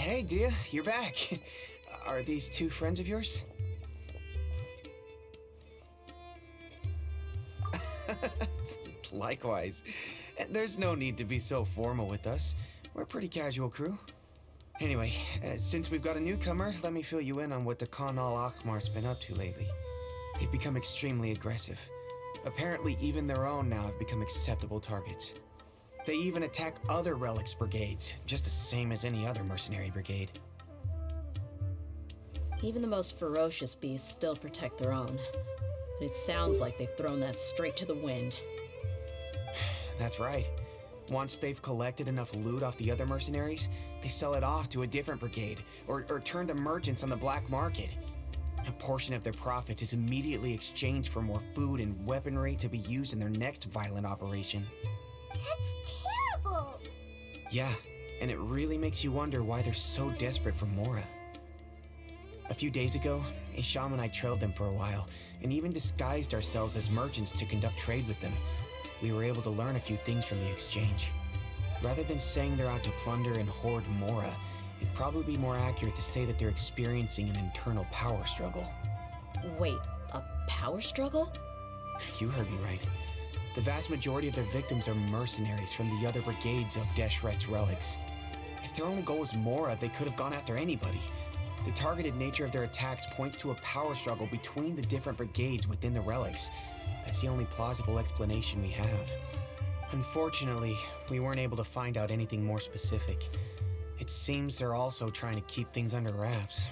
Hey, Dia, you're back. Are these two friends of yours? Likewise. There's no need to be so formal with us. We're a pretty casual crew. Anyway, since we've got a newcomer, let me fill you in on what the Canal Akhmar's been up to lately. They've become extremely aggressive. Apparently, even their own now have become acceptable targets. They even attack other relics brigades, just the same as any other mercenary brigade. Even the most ferocious beasts still protect their own. But it sounds like they've thrown that straight to the wind. That's right. Once they've collected enough loot off the other mercenaries, they sell it off to a different brigade, or turn to merchants on the black market. A portion of their profits is immediately exchanged for more food and weaponry to be used in their next violent operation. That's terrible! Yeah, and it really makes you wonder why they're so desperate for Mora. A few days ago, Isham and I trailed them for a while, and even disguised ourselves as merchants to conduct trade with them. We were able to learn a few things from the exchange. Rather than saying they're out to plunder and hoard Mora, it'd probably be more accurate to say that they're experiencing an internal power struggle. Wait, a power struggle? You heard me right. The vast majority of their victims are mercenaries from the other brigades of Deshret's relics. If their only goal was Mora, they could have gone after anybody. The targeted nature of their attacks points to a power struggle between the different brigades within the relics. That's the only plausible explanation we have. Unfortunately, we weren't able to find out anything more specific. It seems they're also trying to keep things under wraps.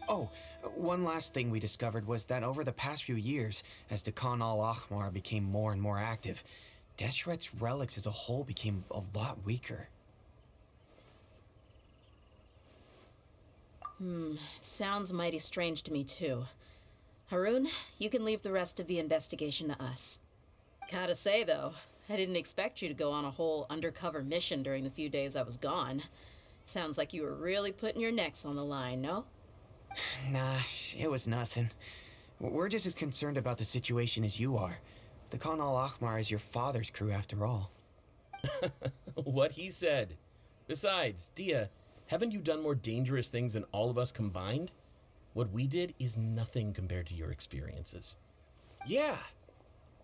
Oh, one last thing we discovered was that over the past few years, as the Canal Akhmar became more and more active, Deshret's relics as a whole became a lot weaker. It sounds mighty strange to me too. Harun, you can leave the rest of the investigation to us. Gotta say though, I didn't expect you to go on a whole undercover mission during the few days I was gone. Sounds like you were really putting your necks on the line, no? Nah, it was nothing. We're just as concerned about the situation as you are. The Canal Akhmar is your father's crew after all. What he said. Besides, Dia, haven't you done more dangerous things than all of us combined? What we did is nothing compared to your experiences. Yeah.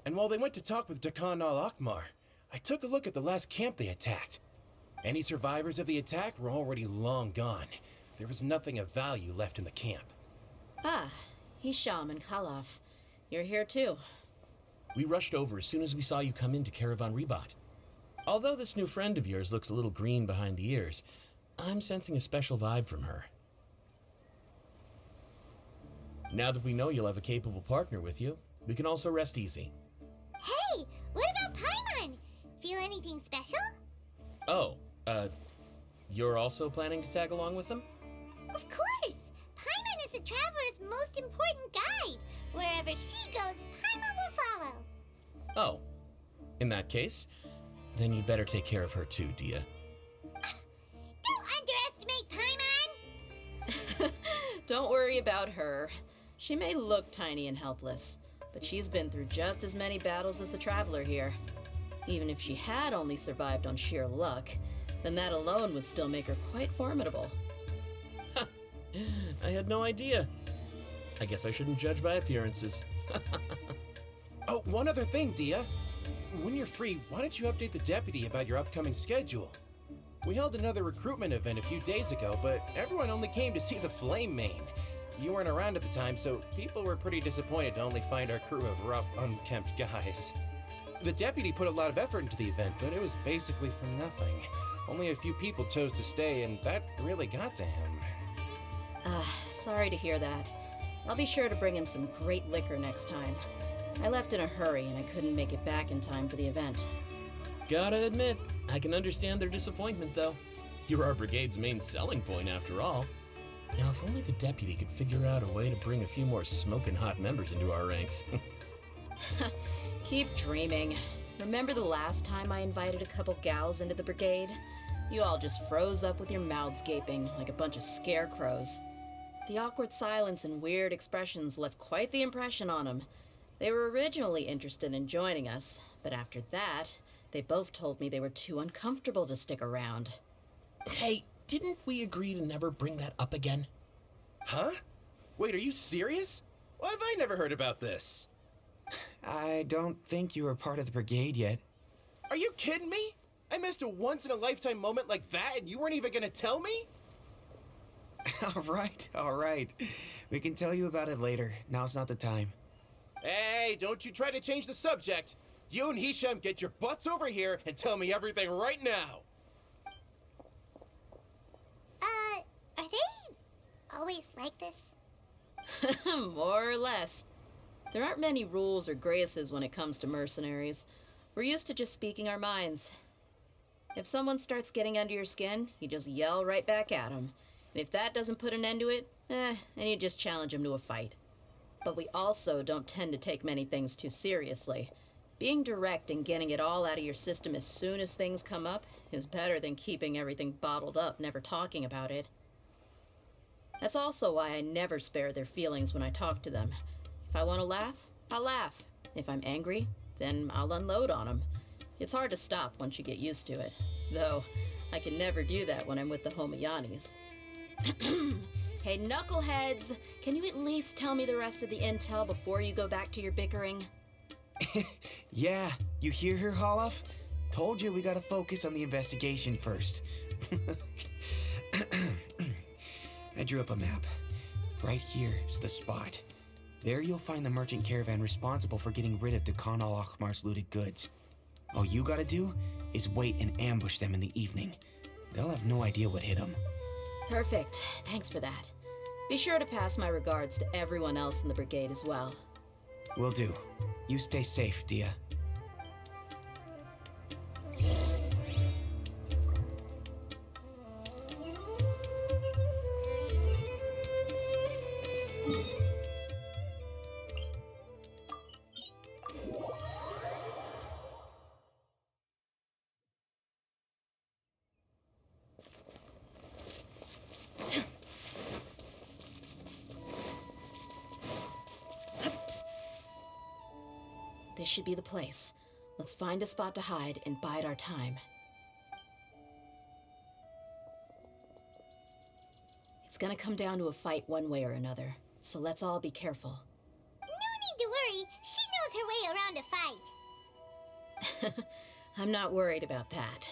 And while they went to talk with Dakan al-Akhmar, I took a look at the last camp they attacked. Any survivors of the attack were already long gone. There was nothing of value left in the camp. Ah, Hisham and Khalaf. You're here too. We rushed over as soon as we saw you come into Caravan Rebat. Although this new friend of yours looks a little green behind the ears, I'm sensing a special vibe from her. Now that we know you'll have a capable partner with you, we can also rest easy. Hey, what about Paimon? Feel anything special? Oh, you're also planning to tag along with them? Of course! Paimon is the traveler's most important guide. Wherever she goes, Paimon will follow. Oh, in that case, then you'd better take care of her too, Dia. Don't underestimate Paimon! Don't worry about her. She may look tiny and helpless, but she's been through just as many battles as the traveler here. Even if she had only survived on sheer luck, then that alone would still make her quite formidable. I had no idea. I guess I shouldn't judge by appearances. Oh, one other thing, Dia. When you're free, why don't you update the deputy about your upcoming schedule? We held another recruitment event a few days ago, but everyone only came to see the Flame Mane. You weren't around at the time, so people were pretty disappointed to only find our crew of rough, unkempt guys. The deputy put a lot of effort into the event, but it was basically for nothing. Only a few people chose to stay, and that really got to him. Sorry to hear that. I'll be sure to bring him some great liquor next time. I left in a hurry and I couldn't make it back in time for the event. Gotta admit, I can understand their disappointment though. You're our brigade's main selling point after all. Now if only the deputy could figure out a way to bring a few more smoking hot members into our ranks. Keep dreaming. Remember the last time I invited a couple gals into the brigade? You all just froze up with your mouths gaping like a bunch of scarecrows. The awkward silence and weird expressions left quite the impression on them. They were originally interested in joining us, but after that, they both told me they were too uncomfortable to stick around. Hey, didn't we agree to never bring that up again? Huh? Wait, are you serious? Why have I never heard about this? I don't think you were part of the brigade yet. Are you kidding me? I missed a once-in-a-lifetime moment like that and you weren't even gonna tell me? All right. We can tell you about it later. Now's not the time. Hey, don't you try to change the subject. You and Hisham get your butts over here and tell me everything right now. Are they always like this? More or less. There aren't many rules or graces when it comes to mercenaries. We're used to just speaking our minds. If someone starts getting under your skin, you just yell right back at them. And if that doesn't put an end to it, then you just challenge them to a fight. But we also don't tend to take many things too seriously. Being direct and getting it all out of your system as soon as things come up is better than keeping everything bottled up, never talking about it. That's also why I never spare their feelings when I talk to them. If I want to laugh, I'll laugh. If I'm angry, then I'll unload on them. It's hard to stop once you get used to it. Though, I can never do that when I'm with the Homayanis. Hey, knuckleheads! Can you at least tell me the rest of the intel before you go back to your bickering? Yeah, you hear her, Holof? Told you we gotta focus on the investigation first. I drew up a map. Right here is the spot. There you'll find the merchant caravan responsible for getting rid of Khan al-Ahmar's looted goods. All you gotta do is wait and ambush them in the evening. They'll have no idea what hit them. Perfect. Thanks for that. Be sure to pass my regards to everyone else in the brigade as well. Will do. You stay safe, Dia. This should be the place. Let's find a spot to hide and bide our time. It's gonna come down to a fight one way or another, so let's all be careful. No need to worry. She knows her way around a fight. I'm not worried about that.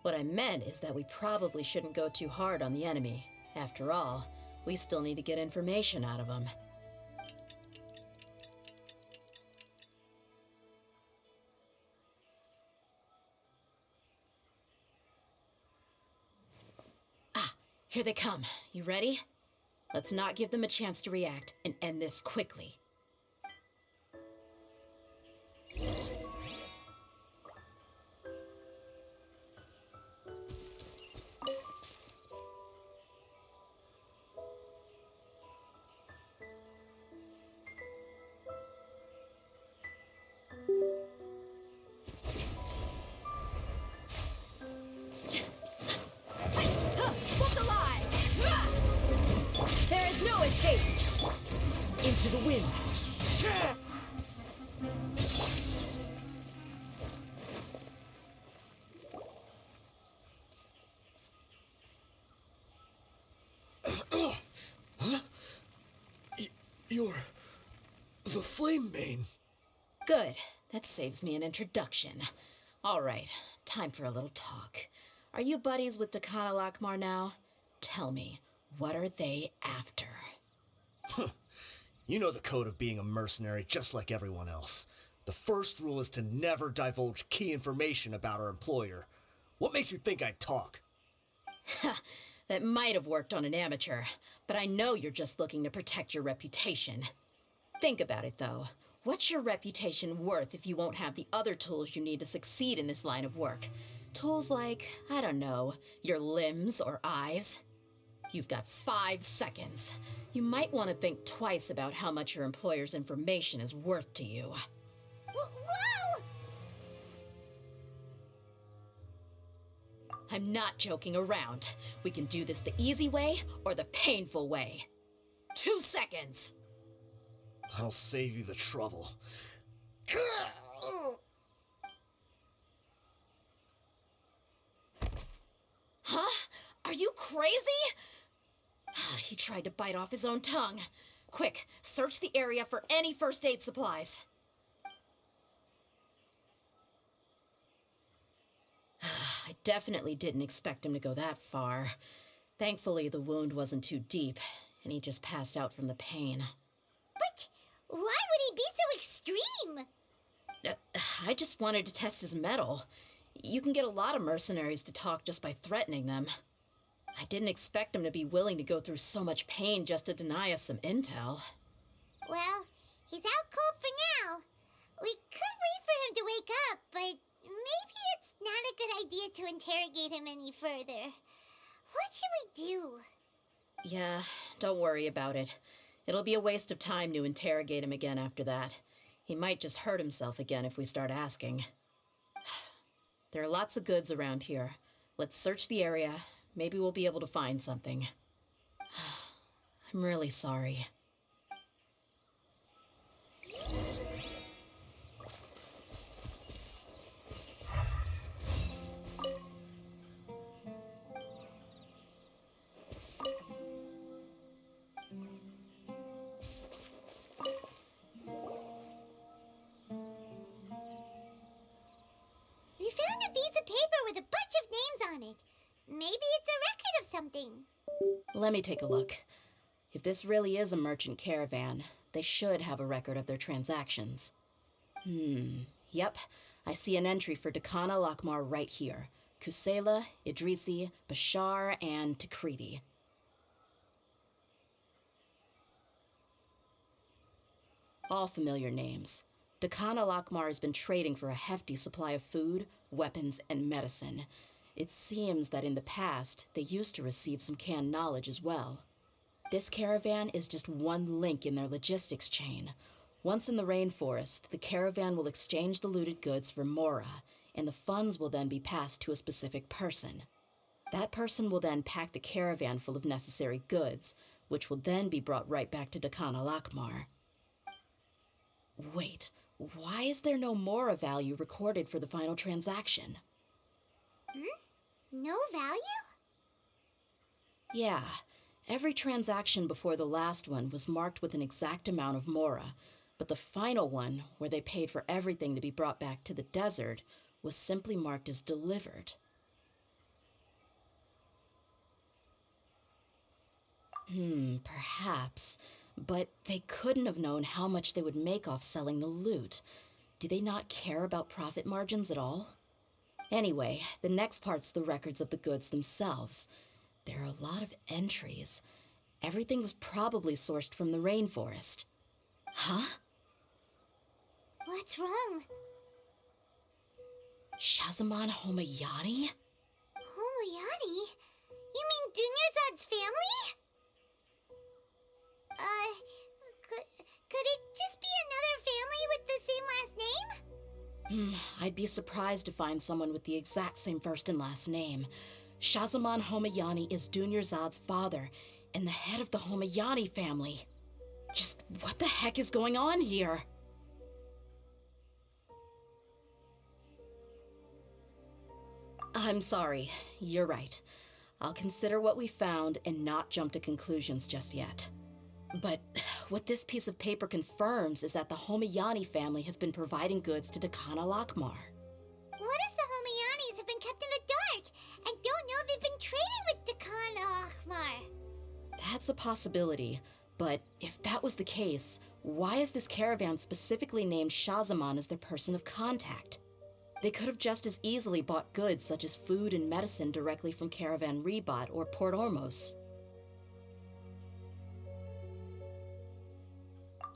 What I meant is that we probably shouldn't go too hard on the enemy. After all, we still need to get information out of them. Here they come. You ready? Let's not give them a chance to react and end this quickly. There is no escape! Into the wind! Huh? You're the Flame Bane. Good. That saves me an introduction. All right, time for a little talk. Are you buddies with Khan al-Ahmar now? Tell me, what are they after? You know the code of being a mercenary just like everyone else. The first rule is to never divulge key information about our employer. What makes you think I'd talk? That might have worked on an amateur, but I know you're just looking to protect your reputation. Think about it, though. What's your reputation worth if you won't have the other tools you need to succeed in this line of work? Tools like, I don't know, your limbs or eyes? You've got 5 seconds. You might want to think twice about how much your employer's information is worth to you. Whoa! I'm not joking around. We can do this the easy way or the painful way. 2 seconds! I'll save you the trouble. Huh? Are you crazy? He tried to bite off his own tongue. Quick, search the area for any first aid supplies. I definitely didn't expect him to go that far. Thankfully, the wound wasn't too deep, and he just passed out from the pain. But why would he be so extreme? I just wanted to test his mettle. You can get a lot of mercenaries to talk just by threatening them. I didn't expect him to be willing to go through so much pain just to deny us some intel. Well, he's out cold for now. We could wait for him to wake up, but maybe it's not a good idea to interrogate him any further. What should we do? Yeah, don't worry about it. It'll be a waste of time to interrogate him again after that. He might just hurt himself again if we start asking. There are lots of goods around here. Let's search the area. Maybe we'll be able to find something. I'm really sorry. We found a piece of paper with a bunch of names on it. Maybe it's a record of something. Let me take a look. If this really is a merchant caravan, they should have a record of their transactions. Yep. I see an entry for Dakana Lakmar right here. Kusela, Idrisi, Bashar, and Takriti. All familiar names. Dakana Lakmar has been trading for a hefty supply of food, weapons, and medicine. It seems that in the past, they used to receive some canned knowledge as well. This caravan is just one link in their logistics chain. Once in the rainforest, the caravan will exchange the looted goods for Mora, and the funds will then be passed to a specific person. That person will then pack the caravan full of necessary goods, which will then be brought right back to Dakana Lakmar. Wait, why is there no Mora value recorded for the final transaction? No value? Yeah, every transaction before the last one was marked with an exact amount of Mora, but the final one, where they paid for everything to be brought back to the desert, was simply marked as delivered. Perhaps, but they couldn't have known how much they would make off selling the loot. Do they not care about profit margins at all? Anyway, the next part's the records of the goods themselves. There are a lot of entries. Everything was probably sourced from the rainforest. Huh? What's wrong? Shazamon Homayani? Homayani? You mean Dunyarzad's family? Could it just be another family with the same last name? I'd be surprised to find someone with the exact same first and last name. Shazamon Homayani is Dunyarzad's father, and the head of the Homayani family. Just what the heck is going on here? I'm sorry, you're right. I'll consider what we found and not jump to conclusions just yet. But what this piece of paper confirms is that the Homayani family has been providing goods to Dakana Lakmar. What if the Homayanis have been kept in the dark and don't know they've been trading with Dakana Lakmar? That's a possibility, but if that was the case, why is this caravan specifically named Shazamon as their person of contact? They could have just as easily bought goods such as food and medicine directly from Caravan Rebot or Port Ormos.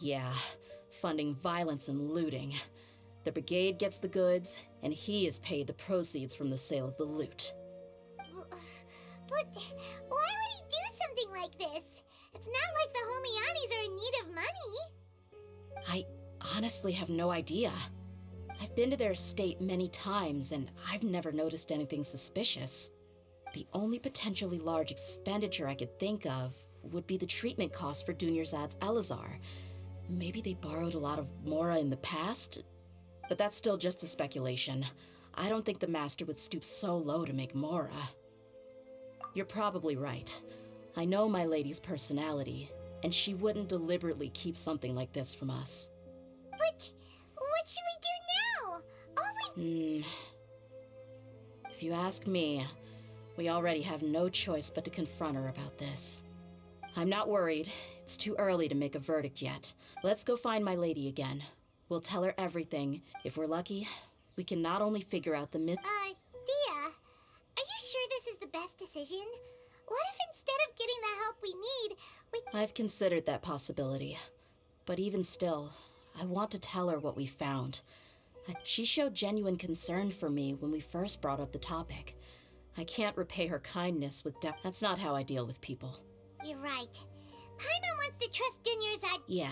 Yeah, funding violence and looting. The brigade gets the goods, and he is paid the proceeds from the sale of the loot. But why would he do something like this? It's not like the Homayanis are in need of money. I honestly have no idea. I've been to their estate many times, and I've never noticed anything suspicious. The only potentially large expenditure I could think of would be the treatment costs for Dunyarzad's Elazar. Maybe they borrowed a lot of Mora in the past? But that's still just a speculation. I don't think the Master would stoop so low to make Mora. You're probably right. I know my lady's personality, and she wouldn't deliberately keep something like this from us. But what should we do now? All we If you ask me, we already have no choice but to confront her about this. I'm not worried. It's too early to make a verdict yet. Let's go find my lady again. We'll tell her everything. If we're lucky, we can not only figure out the myth— Dia, are you sure this is the best decision? What if instead of getting the help we need, I've considered that possibility. But even still, I want to tell her what we found. She showed genuine concern for me when we first brought up the topic. I can't repay her kindness with That's not how I deal with people. You're right. Paimon wants to trust Junior's Yeah.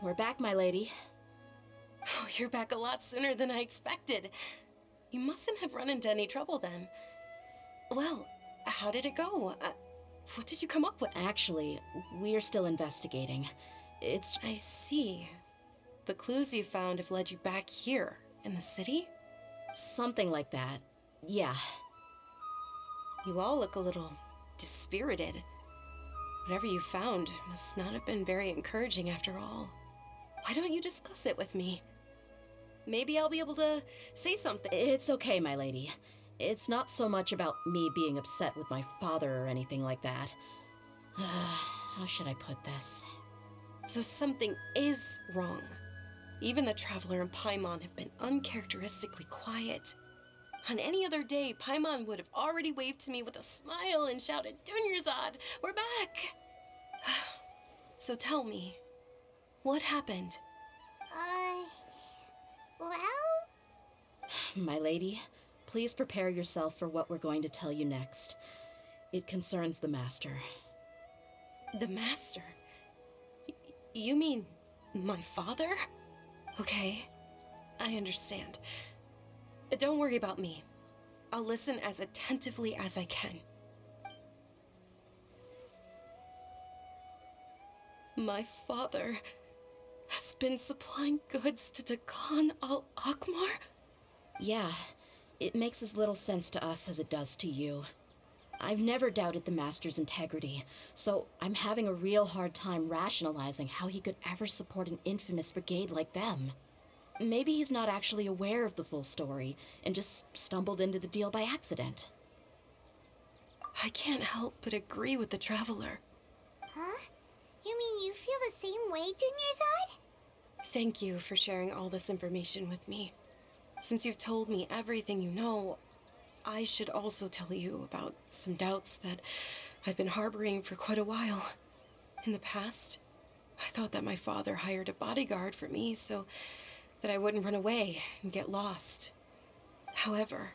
We're back, my lady. Oh, you're back a lot sooner than I expected. You mustn't have run into any trouble then. Well, how did it go? What did you come up with? Actually, we're still investigating. I see. The clues you found have led you back here, in the city? Something like that. Yeah. You all look a little dispirited. Whatever you found must not have been very encouraging after all. Why don't you discuss it with me? Maybe I'll be able to say something. It's okay, my lady. It's not so much about me being upset with my father or anything like that. How should I put this? So something is wrong. Even the Traveler and Paimon have been uncharacteristically quiet. On any other day, Paimon would have already waved to me with a smile and shouted, "Dunyarzad, we're back!" So tell me, what happened? Well? My lady, please prepare yourself for what we're going to tell you next. It concerns the Master. The Master? You mean my father? Okay, I understand. Don't worry about me. I'll listen as attentively as I can. My father has been supplying goods to Dagan al-Akmar? Yeah, it makes as little sense to us as it does to you. I've never doubted the Master's integrity, so I'm having a real hard time rationalizing how he could ever support an infamous brigade like them. Maybe he's not actually aware of the full story and just stumbled into the deal by accident. I can't help but agree with the Traveler. Huh? You mean you feel the same way, Dunyarzad? Thank you for sharing all this information with me. Since you've told me everything you know, I should also tell you about some doubts that I've been harboring for quite a while. In the past, I thought that my father hired a bodyguard for me so that I wouldn't run away and get lost. However,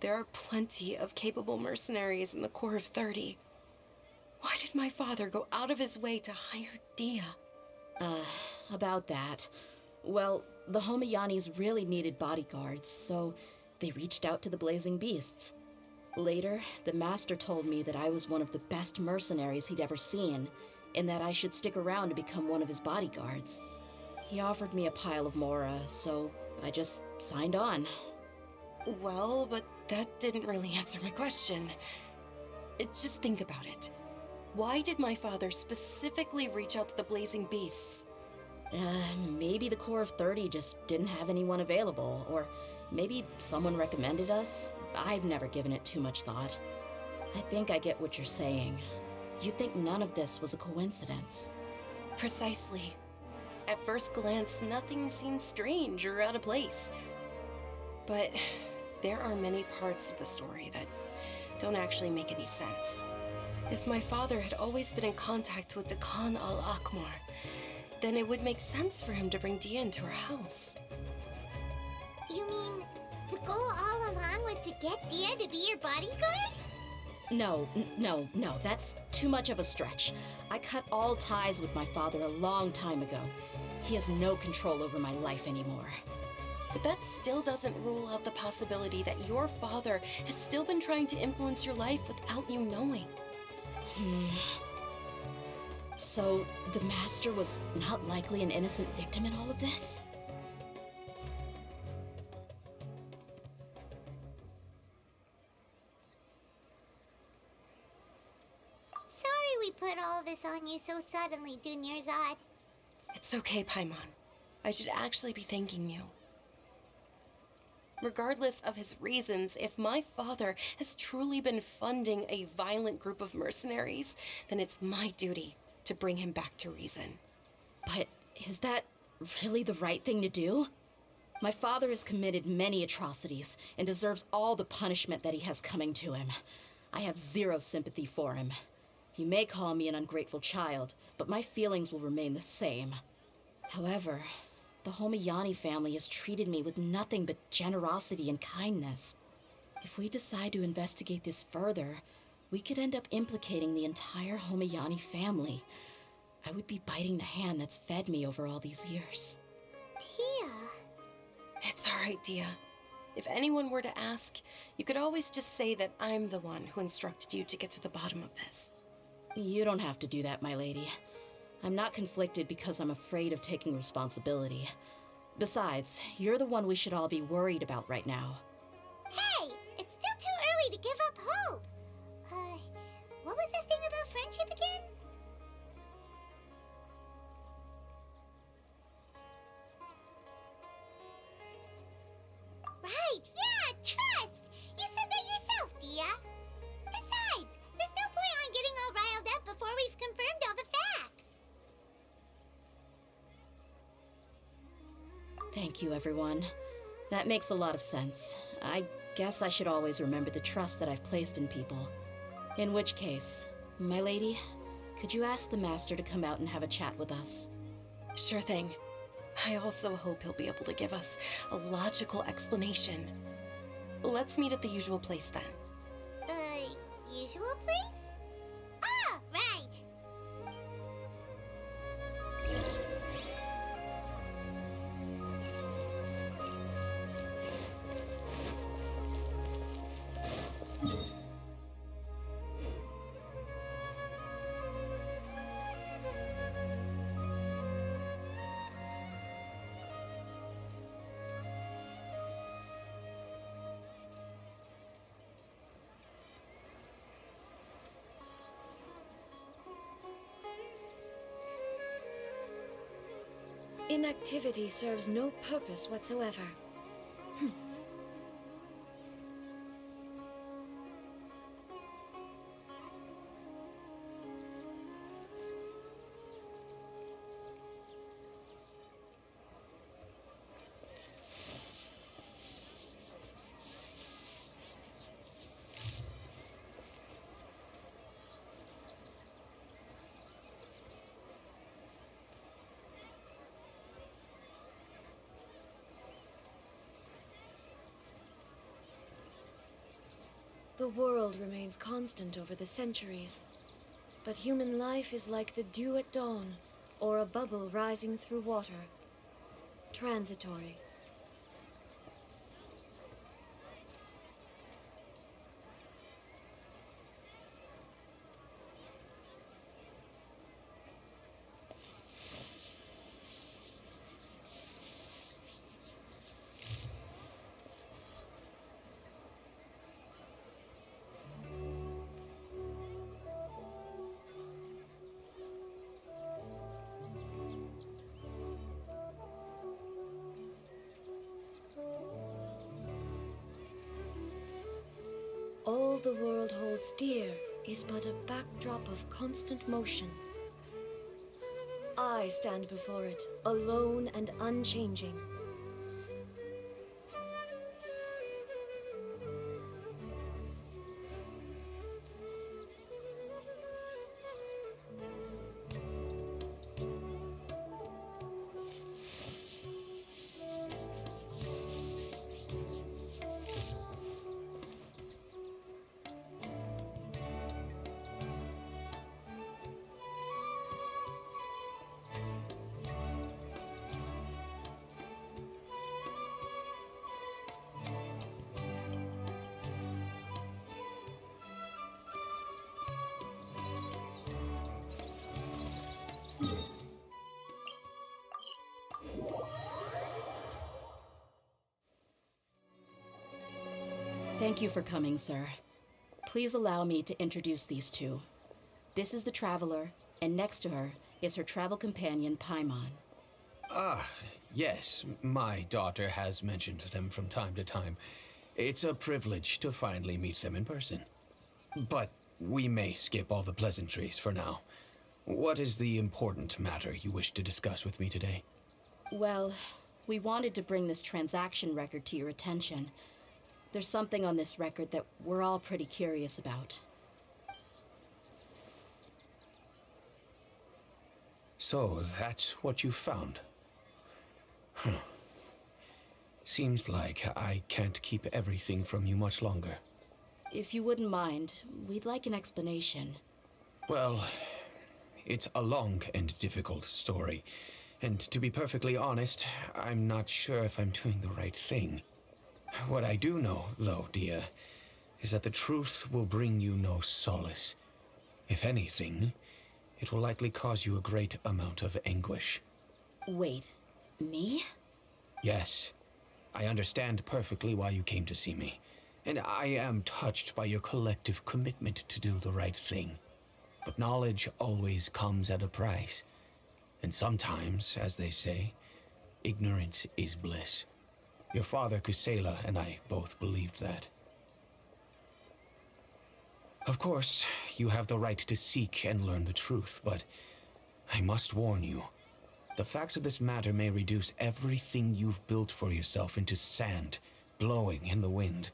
there are plenty of capable mercenaries in the Corps of 30. Why did my father go out of his way to hire Dia? About that. Well, the Homayanis really needed bodyguards, so they reached out to the Blazing Beasts. Later, the Master told me that I was one of the best mercenaries he'd ever seen, and that I should stick around to become one of his bodyguards. He offered me a pile of mora, so I just signed on. Well, but that didn't really answer my question. Just think about it. Why did my father specifically reach out to the Blazing Beasts? Maybe the Corps of 30 just didn't have anyone available, or Maybe someone recommended us? I've never given it too much thought. I think I get what you're saying. You think none of this was a coincidence. Precisely. At first glance, nothing seemed strange or out of place. But there are many parts of the story that don't actually make any sense. If my father had always been in contact with the Khan al-Akmar, then it would make sense for him to bring Dia into our house. You mean the goal all along was to get Dia to be your bodyguard? No, that's too much of a stretch. I cut all ties with my father a long time ago. He has no control over my life anymore. But that still doesn't rule out the possibility that your father has still been trying to influence your life without you knowing. So, the Master was not likely an innocent victim in all of this? Sorry we put all this on you so suddenly, Dunyarzad. It's okay, Paimon. I should actually be thanking you. Regardless of his reasons, if my father has truly been funding a violent group of mercenaries, then it's my duty to bring him back to reason. But is that really the right thing to do? My father has committed many atrocities and deserves all the punishment that he has coming to him. I have zero sympathy for him. You may call me an ungrateful child, but my feelings will remain the same. However, the Homayani family has treated me with nothing but generosity and kindness. If we decide to investigate this further, we could end up implicating the entire Homayani family. I would be biting the hand that's fed me over all these years. Dia. It's all right, Dia. If anyone were to ask, you could always just say that I'm the one who instructed you to get to the bottom of this. You don't have to do that, my lady. I'm not conflicted because I'm afraid of taking responsibility. Besides, you're the one we should all be worried about right now. Hey, it's still too early to give up hope. What was the thing about friendship again? Right, yeah, trust! You said that yourself, Dia. Besides, there's no point on getting all riled up before we've confirmed all the facts. Thank you, everyone. That makes a lot of sense. I guess I should always remember the trust that I've placed in people. In which case, my lady, could you ask the Master to come out and have a chat with us? Sure thing. I also hope he'll be able to give us a logical explanation. Let's meet at the usual place then. Usual place? Ah, right! Inactivity serves no purpose whatsoever. The world remains constant over the centuries, but human life is like the dew at dawn, or a bubble rising through water. Transitory. all the world holds dear is but a backdrop of constant motion. I stand before it, alone and unchanging. Thank you for coming, sir. Please allow me to introduce these two. This is the Traveler, and next to her is her travel companion, Paimon. Ah, yes, my daughter has mentioned them from time to time. It's a privilege to finally meet them in person. But we may skip all the pleasantries for now. What is the important matter you wish to discuss with me today? Well, we wanted to bring this transaction record to your attention. There's something on this record that we're all pretty curious about. So, that's what you found? Huh. Seems like I can't keep everything from you much longer. If you wouldn't mind, we'd like an explanation. Well, it's a long and difficult story. And to be perfectly honest, I'm not sure if I'm doing the right thing. What I do know, though, dear, is that the truth will bring you no solace. If anything, it will likely cause you a great amount of anguish. Wait, me? Yes, I understand perfectly why you came to see me, and I am touched by your collective commitment to do the right thing. But knowledge always comes at a price, and sometimes, as they say, ignorance is bliss. Your father, Kusela, and I both believed that. Of course, you have the right to seek and learn the truth, but I must warn you. The facts of this matter may reduce everything you've built for yourself into sand, blowing in the wind.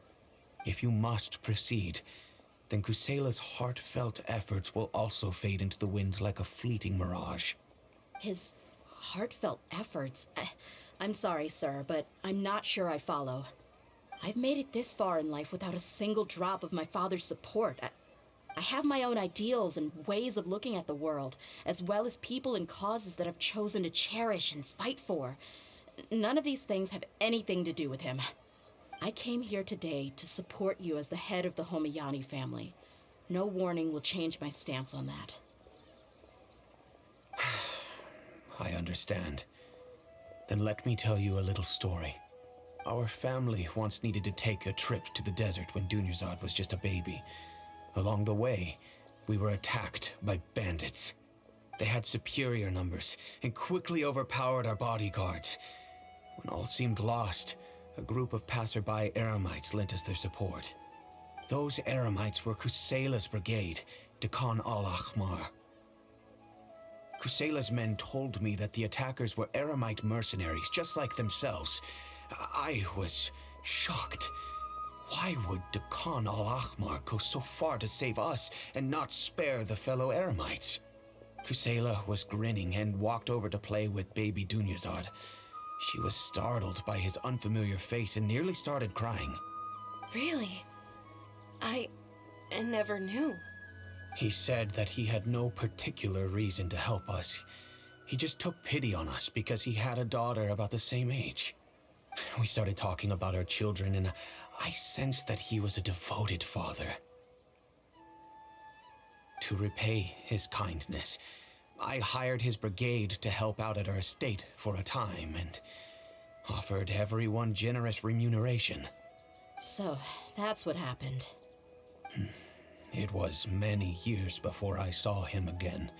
If you must proceed, then Kusela's heartfelt efforts will also fade into the wind like a fleeting mirage. His heartfelt efforts? I'm sorry, sir, but I'm not sure I follow. I've made it this far in life without a single drop of my father's support. I have my own ideals and ways of looking at the world, as well as people and causes that I've chosen to cherish and fight for. None of these things have anything to do with him. I came here today to support you as the head of the Homiyani family. No warning will change my stance on that. I understand. Then let me tell you a little story. Our family once needed to take a trip to the desert when Dunyarzad was just a baby. Along the way, we were attacked by bandits. They had superior numbers and quickly overpowered our bodyguards. When all seemed lost, a group of passerby Eremites lent us their support. Those Eremites were Kusela's brigade, Dekan al-Ahmar. Kusela's men told me that the attackers were Eremite mercenaries, just like themselves. I was shocked. Why would Dekan al-Ahmar go so far to save us and not spare the fellow Eremites? Kusela was grinning and walked over to play with baby Dunyarzad. She was startled by his unfamiliar face and nearly started crying. Really? I never knew. He said that he had no particular reason to help us. He just took pity on us because he had a daughter about the same age. We started talking about our children, and I sensed that he was a devoted father. To repay his kindness, I hired his brigade to help out at our estate for a time and offered everyone generous remuneration. So, that's what happened. It was many years before I saw him again.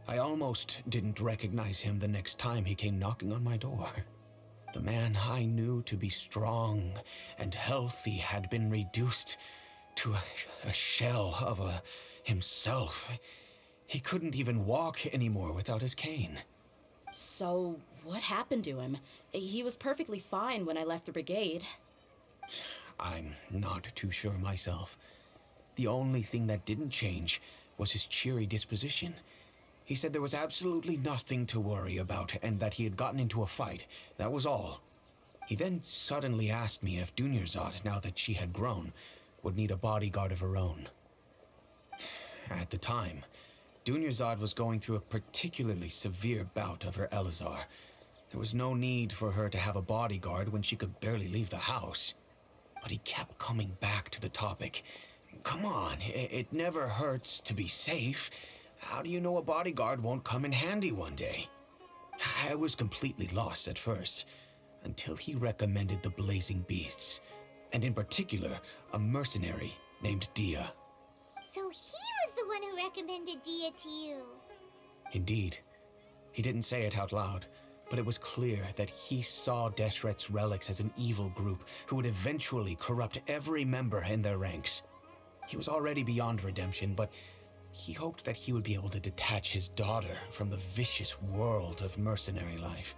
I almost didn't recognize him the next time he came knocking on my door. The man I knew to be strong and healthy had been reduced to a shell of himself. He couldn't even walk anymore without his cane. So, what happened to him? He was perfectly fine when I left the brigade. I'm not too sure myself. The only thing that didn't change was his cheery disposition. He said there was absolutely nothing to worry about and that he had gotten into a fight. That was all. He then suddenly asked me if Dunyarzad, now that she had grown, would need a bodyguard of her own. At the time, Dunyarzad was going through a particularly severe bout of her Elazar. There was no need for her to have a bodyguard when she could barely leave the house. But he kept coming back to the topic. Come on, it never hurts to be safe. How do you know a bodyguard won't come in handy one day? I was completely lost at first, until he recommended the Blazing Beasts, and in particular, a mercenary named Dia. So he was the one who recommended Dia to you. Indeed. He didn't say it out loud, but it was clear that he saw Deshret's relics as an evil group who would eventually corrupt every member in their ranks. He was already beyond redemption, but he hoped that he would be able to detach his daughter from the vicious world of mercenary life.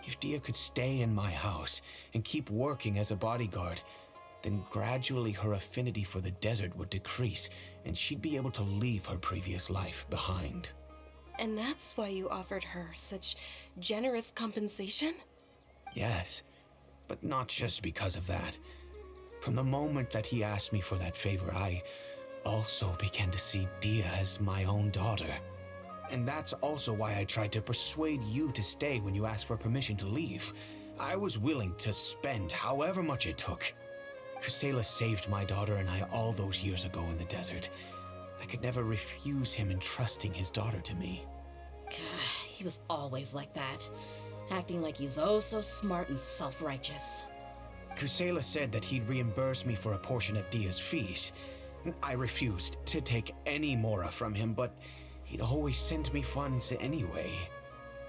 If Dia could stay in my house and keep working as a bodyguard, then gradually her affinity for the desert would decrease, and she'd be able to leave her previous life behind. And that's why you offered her such generous compensation? Yes, but not just because of that. From the moment that he asked me for that favor, I also began to see Dia as my own daughter. And that's also why I tried to persuade you to stay when you asked for permission to leave. I was willing to spend however much it took. Kusela saved my daughter and I all those years ago in the desert. I could never refuse him entrusting his daughter to me. He was always like that, acting like he's oh so smart and self-righteous. Kusela said that he'd reimburse me for a portion of Dia's fees. I refused to take any mora from him, but he'd always send me funds anyway.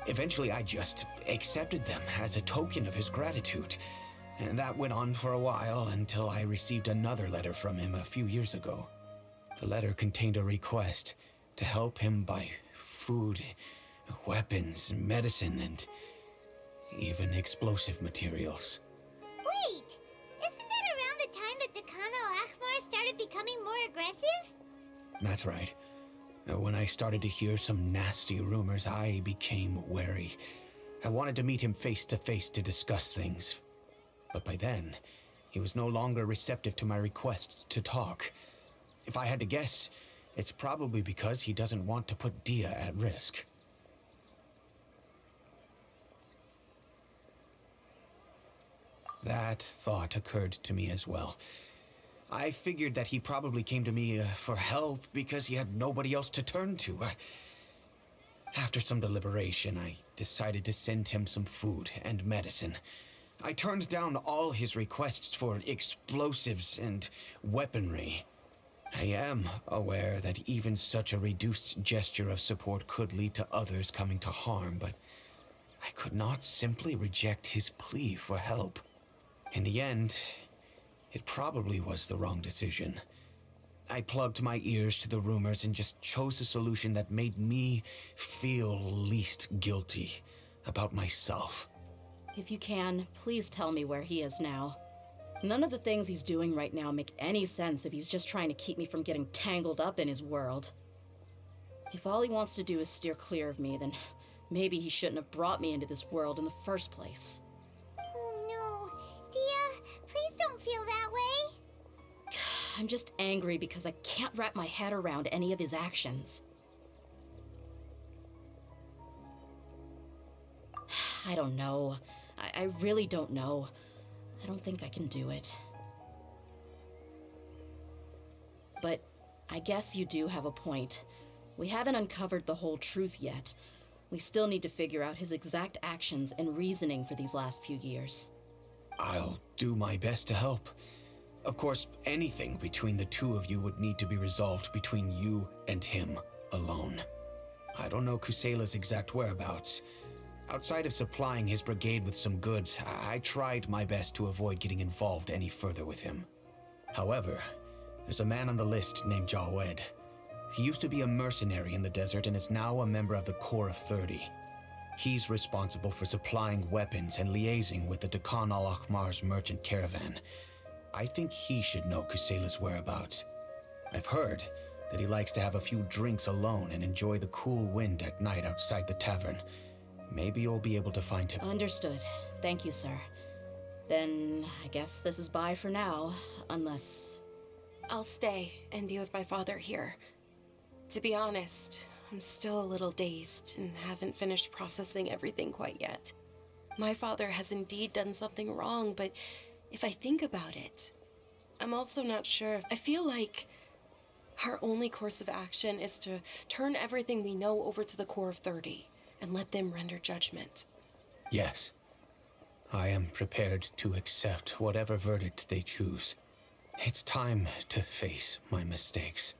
Eventually, I just accepted them as a token of his gratitude. And that went on for a while until I received another letter from him a few years ago. The letter contained a request to help him buy food, weapons, medicine, and even explosive materials. Wait, isn't that around the time that Decano Akhmar started becoming more aggressive? That's right. When I started to hear some nasty rumors, I became wary. I wanted to meet him face to face to discuss things. But by then, he was no longer receptive to my requests to talk. If I had to guess, it's probably because he doesn't want to put Dia at risk. That thought occurred to me as well. I figured that he probably came to me for help because he had nobody else to turn to. After some deliberation, I decided to send him some food and medicine. I turned down all his requests for explosives and weaponry. I am aware that even such a reduced gesture of support could lead to others coming to harm, but I could not simply reject his plea for help. In the end, it probably was the wrong decision. I plugged my ears to the rumors and just chose a solution that made me feel least guilty about myself. If you can, please tell me where he is now. None of the things he's doing right now make any sense if he's just trying to keep me from getting tangled up in his world. If all he wants to do is steer clear of me, then maybe he shouldn't have brought me into this world in the first place. Oh no, Dia, please don't feel that way. I'm just angry because I can't wrap my head around any of his actions. I don't know. I really don't know. I don't think I can do it. But I guess you do have a point. We haven't uncovered the whole truth yet. We still need to figure out his exact actions and reasoning for these last few years. I'll do my best to help. Of course, anything between the two of you would need to be resolved between you and him alone. I don't know Kusela's exact whereabouts. Outside of supplying his brigade with some goods, I tried my best to avoid getting involved any further with him. However, There's a man on the list named Jawed. He used to be a mercenary in the desert and is now a member of the Corps of 30. He's responsible for supplying weapons and liaising with the Dakan al-Akhmar's merchant caravan. I think he should know Kusela's whereabouts. I've heard that he likes to have a few drinks alone and enjoy the cool wind at night outside the tavern. Maybe you'll be able to find him. Understood. Thank you, sir. Then I guess this is bye for now, unless... I'll stay and be with my father here. To be honest, I'm still a little dazed and haven't finished processing everything quite yet. My father has indeed done something wrong, but if I think about it, I'm also not sure. I feel like our only course of action is to turn everything we know over to the Corps of 30 and let them render judgment. Yes. I am prepared to accept whatever verdict they choose. It's time to face my mistakes.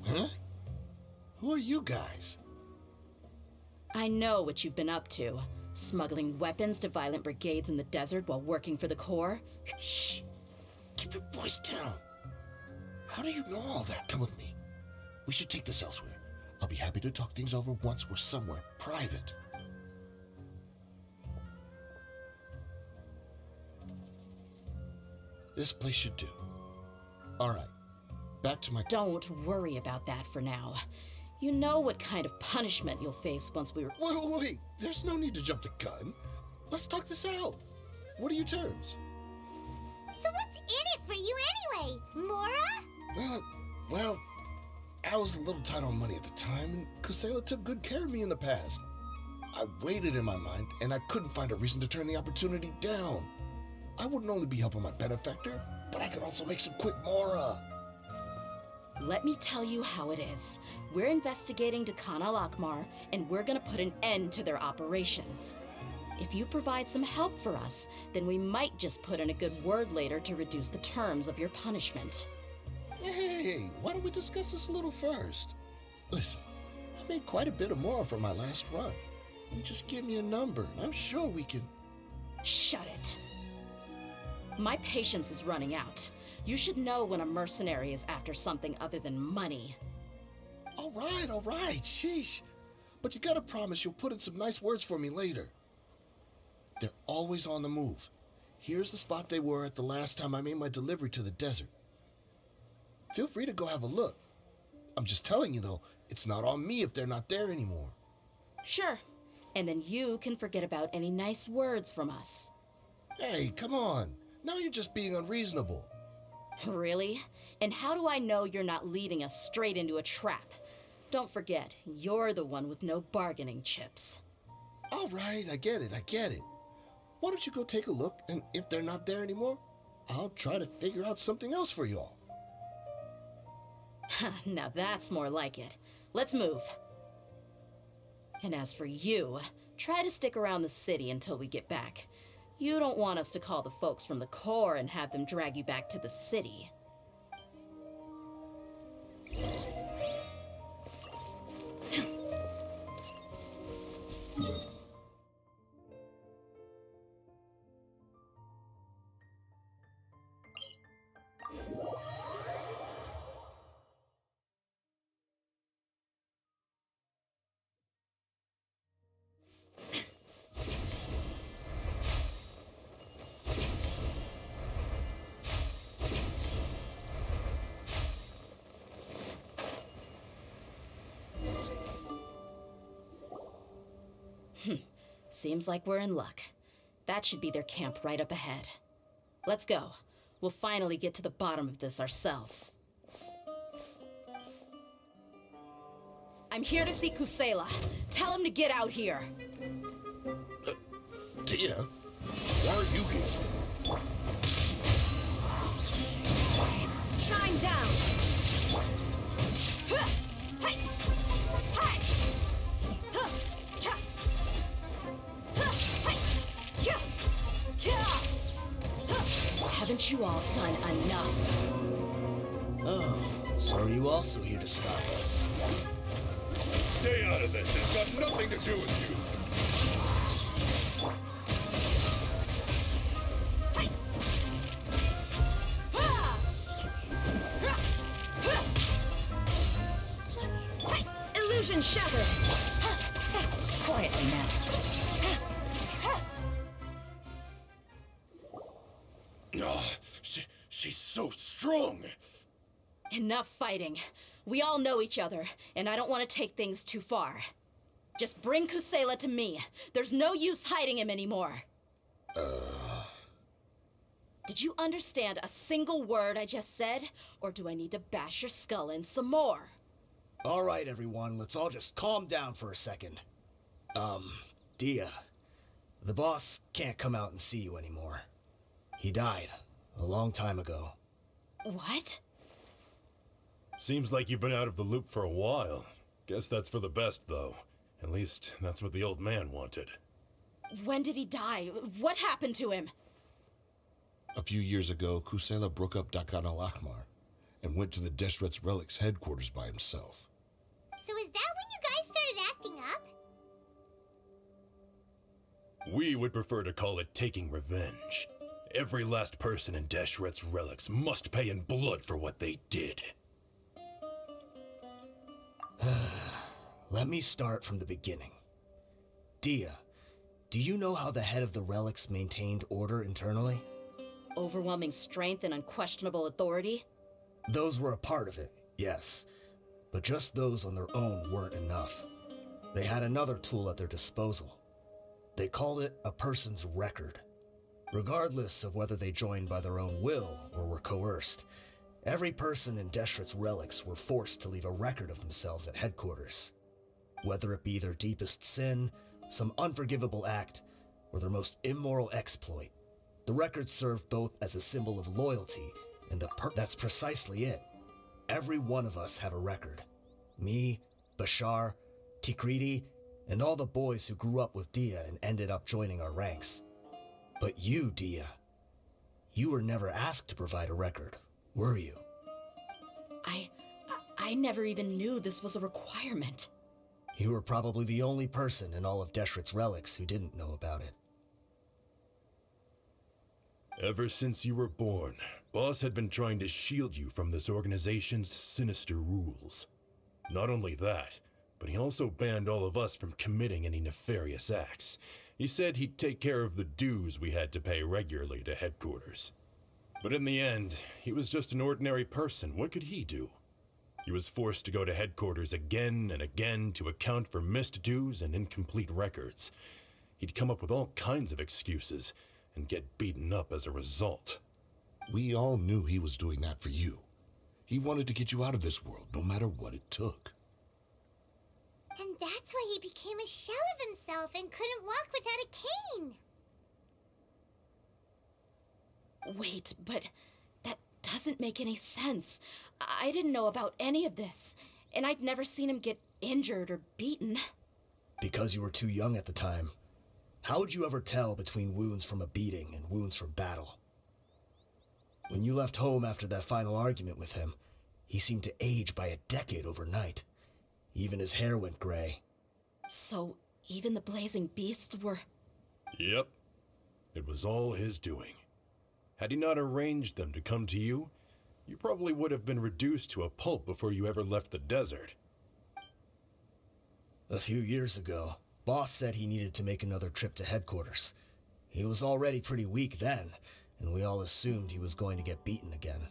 Huh? Who are you guys? I know what you've been up to. Smuggling weapons to violent brigades in the desert while working for the Corps. Shh! Keep your voice down. How do you know all that? Come with me. We should take this elsewhere. I'll be happy to talk things over once we're somewhere private. This place should do. All right. Back to my... Don't worry about that for now. You know what kind of punishment you'll face once we... Wait. There's no need to jump the gun. Let's talk this out. What are your terms? So what's in it for you anyway, Mora? Well, I was a little tight on money at the time, and Kusela took good care of me in the past. I waited in my mind, and I couldn't find a reason to turn the opportunity down. I wouldn't only be helping my benefactor, but I could also make some quick Mora. Let me tell you how it is. We're investigating Dakan al-Akhmar, and we're gonna put an end to their operations. If you provide some help for us, then we might just put in a good word later to reduce the terms of your punishment. Hey, why don't we discuss this a little first? Listen, I made quite a bit of Mora from my last run. You just give me a number, and I'm sure we can... Shut it. My patience is running out. You should know when a mercenary is after something other than money. All right, sheesh. But you gotta promise you'll put in some nice words for me later. They're always on the move. Here's the spot they were at the last time I made my delivery to the desert. Feel free to go have a look. I'm just telling you though, it's not on me if they're not there anymore. Sure. And then you can forget about any nice words from us. Hey, come on. Now you're just being unreasonable. Really? And how do I know you're not leading us straight into a trap? Don't forget, you're the one with no bargaining chips. All right, I get it. Why don't you go take a look, and if they're not there anymore, I'll try to figure out something else for y'all. Now that's more like it. Let's move. And as for you, try to stick around the city until we get back. You don't want us to call the folks from the Corps and have them drag you back to the city. Seems like we're in luck. That should be their camp right up ahead. Let's go. We'll finally get to the bottom of this ourselves. I'm here to see Kusela. Tell him to get out here. Tia, why are you here? Shine down! Haven't you all done enough? Oh, so are you also here to stop us? Stay out of this. It's got nothing to do with you. Illusion shattered! Quietly now. Oh, she's so strong. Enough fighting. We all know each other, and I don't want to take things too far. Just bring Kusela to me. There's no use hiding him anymore. Did you understand a single word I just said? Or do I need to bash your skull in some more? All right, everyone, let's all just calm down for a second. Dia, the boss can't come out and see you anymore. He died a long time ago. What? Seems like you've been out of the loop for a while. Guess that's for the best, though. At least, that's what the old man wanted. When did he die? What happened to him? A few years ago, Kusela broke up Dakan al-Ahmar and went to the Deshret's Relics headquarters by himself. So is that when you guys started acting up? We would prefer to call it taking revenge. Every last person in Deshret's Relics must pay in blood for what they did. Let me start from the beginning. Dia, do you know how the head of the relics maintained order internally? Overwhelming strength and unquestionable authority? Those were a part of it, yes. But just those on their own weren't enough. They had another tool at their disposal. They called it a person's record. Regardless of whether they joined by their own will or were coerced, every person in Deshret's relics were forced to leave a record of themselves at headquarters. Whether it be their deepest sin, some unforgivable act, or their most immoral exploit, the record served both as a symbol of loyalty and that's precisely it. Every one of us have a record. Me, Bashar, Tikriti, and all the boys who grew up with Dia and ended up joining our ranks. But you, Dia, you were never asked to provide a record, were you? I never even knew this was a requirement. You were probably the only person in all of Deshret's relics who didn't know about it. Ever since you were born, Boss had been trying to shield you from this organization's sinister rules. Not only that, but he also banned all of us from committing any nefarious acts. He said he'd take care of the dues we had to pay regularly to headquarters. But in the end, he was just an ordinary person. What could he do? He was forced to go to headquarters again and again to account for missed dues and incomplete records. He'd come up with all kinds of excuses and get beaten up as a result. We all knew he was doing that for you. He wanted to get you out of this world, no matter what it took. And that's why he became a shell of himself and couldn't walk without a cane. Wait, but that doesn't make any sense. I didn't know about any of this, and I'd never seen him get injured or beaten. Because you were too young at the time. How would you ever tell between wounds from a beating and wounds from battle? When you left home after that final argument with him, he seemed to age by a decade overnight. Even his hair went gray. So, even the blazing beasts were... Yep. It was all his doing. Had he not arranged them to come to you, you probably would have been reduced to a pulp before you ever left the desert. A few years ago, Boss said he needed to make another trip to headquarters. He was already pretty weak then, and we all assumed he was going to get beaten again.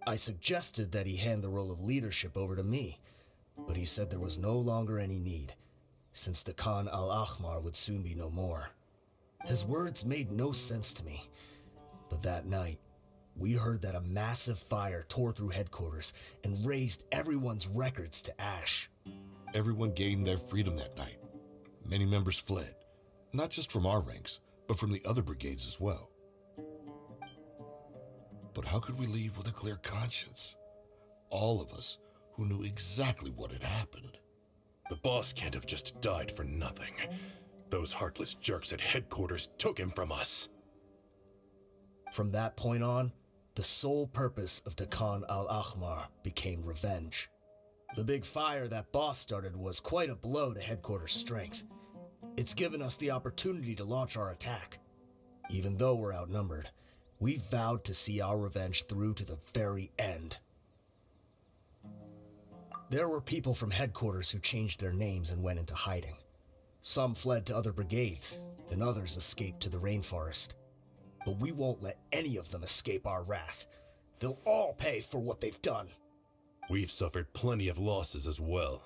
I suggested that he hand the role of leadership over to me, but he said there was no longer any need. since the Khan al-Ahmar would soon be no more. His words made no sense to me, but that night, we heard that a massive fire tore through headquarters and razed everyone's records to ash. Everyone gained their freedom that night. Many members fled, not just from our ranks, but from the other brigades as well. But how could we leave with a clear conscience? All of us who knew exactly what had happened. The boss can't have just died for nothing. Those heartless jerks at headquarters took him from us. From that point on, the sole purpose of the Khan al-Ahmar became revenge. The big fire that boss started was quite a blow to headquarters' strength. It's given us the opportunity to launch our attack. Even though we're outnumbered, we vowed to see our revenge through to the very end. There were people from headquarters who changed their names and went into hiding. Some fled to other brigades, and others escaped to the rainforest. But we won't let any of them escape our wrath. They'll all pay for what they've done. We've suffered plenty of losses as well.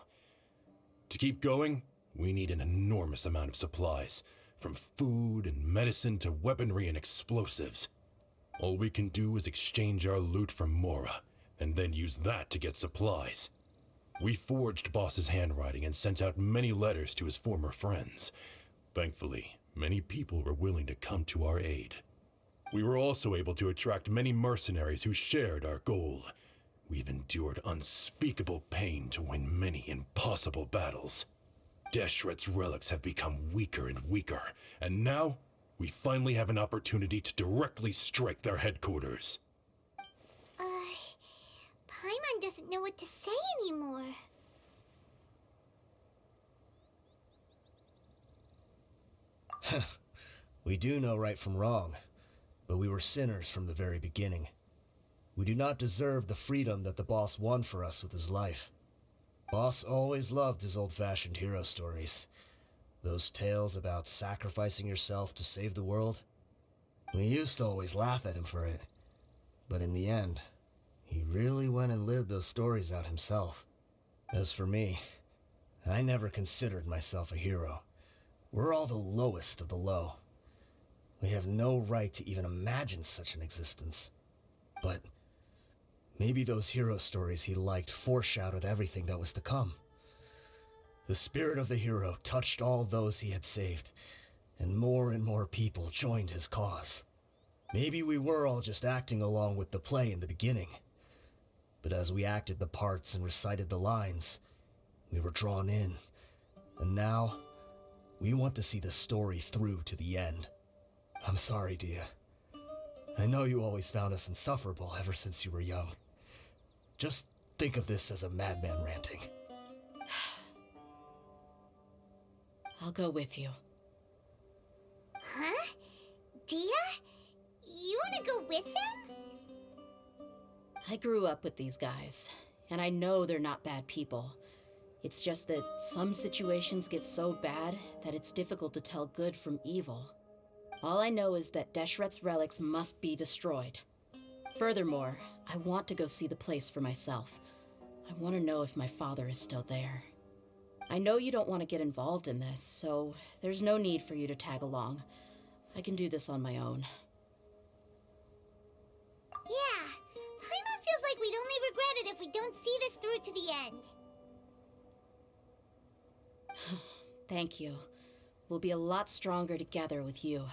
To keep going, we need an enormous amount of supplies, from food and medicine to weaponry and explosives. All we can do is exchange our loot from Mora, and then use that to get supplies. We forged Boss's handwriting and sent out many letters to his former friends. Thankfully, many people were willing to come to our aid. We were also able to attract many mercenaries who shared our goal. We've endured unspeakable pain to win many impossible battles. Deshret's relics have become weaker and weaker, and now we finally have an opportunity to directly strike their headquarters. Paimon doesn't know what to say anymore. We do know right from wrong, but we were sinners from the very beginning. We do not deserve the freedom that the boss won for us with his life. Boss always loved his old-fashioned hero stories. Those tales about sacrificing yourself to save the world. We used to always laugh at him for it. But in the end, he really went and lived those stories out himself. As for me, I never considered myself a hero. We're all the lowest of the low. We have no right to even imagine such an existence. But maybe those hero stories he liked foreshadowed everything that was to come. The spirit of the hero touched all those he had saved, and more people joined his cause. Maybe we were all just acting along with the play in the beginning. But as we acted the parts and recited the lines, we were drawn in. And now, we want to see the story through to the end. I'm sorry, Dia. I know you always found us insufferable ever since you were young. Just think of this as a madman ranting. I'll go with you. Huh? Dia? You want to go with them? I grew up with these guys, and I know they're not bad people. It's just that some situations get so bad that it's difficult to tell good from evil. All I know is that Deshret's relics must be destroyed. Furthermore, I want to go see the place for myself. I want to know if my father is still there. I know you don't want to get involved in this, so there's no need for you to tag along. I can do this on my own. Yeah, Paimon feels like we'd only regret it if we don't see this through to the end. Thank you. We'll be a lot stronger together with you.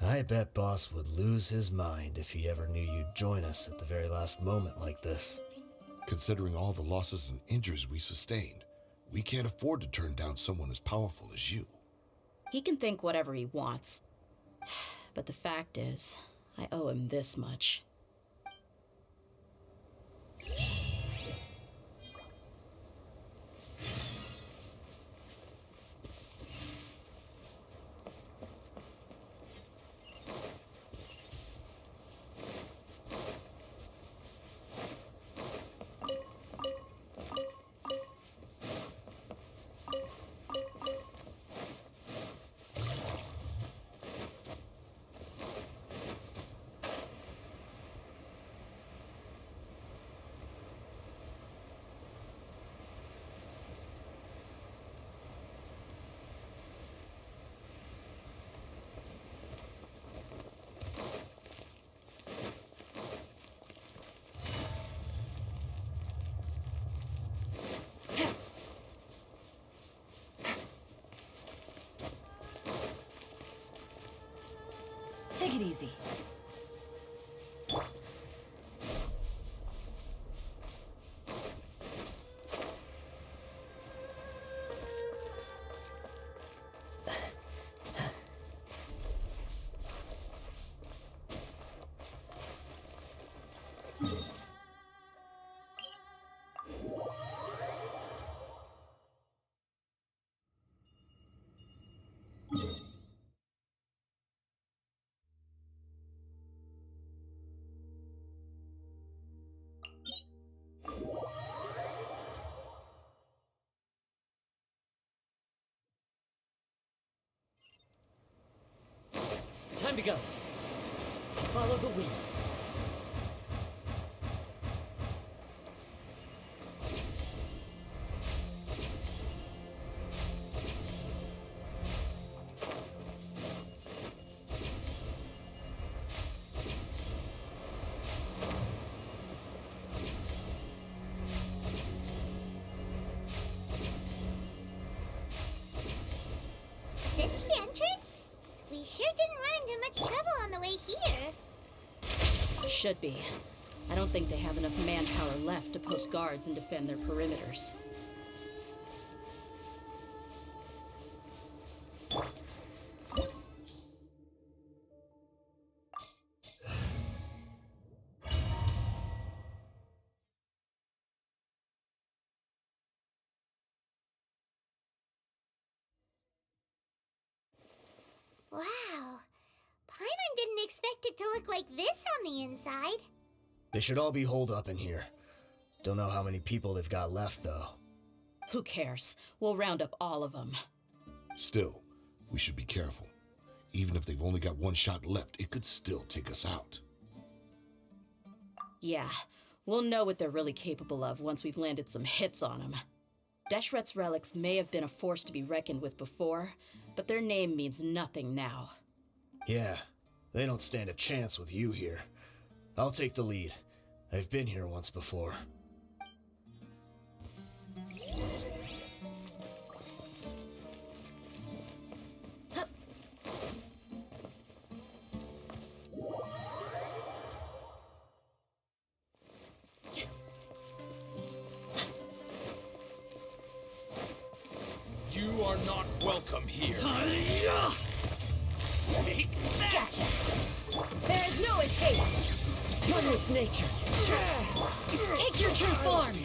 I bet Boss would lose his mind if he ever knew you'd join us at the very last moment like this. Considering all the losses and injuries we sustained, we can't afford to turn down someone as powerful as you. He can think whatever he wants. But the fact is, I owe him this much. Take it easy. Time to go. Follow the lead. This is the entrance? We sure didn't run into much trouble on the way here. Should be. I don't think they have enough manpower left to post guards and defend their perimeters. Wow. Paimon didn't expect it to look like this on the inside. They should all be holed up in here. Don't know how many people they've got left, though. Who cares? We'll round up all of them. Still, we should be careful. Even if they've only got one shot left, it could still take us out. Yeah, we'll know what they're really capable of once we've landed some hits on them. Deshret's relics may have been a force to be reckoned with before, but their name means nothing now. Yeah, they don't stand a chance with you here. I'll take the lead. I've been here once before. You are not welcome here. Take that! Gotcha! There is no escape! One with nature. Take your true form!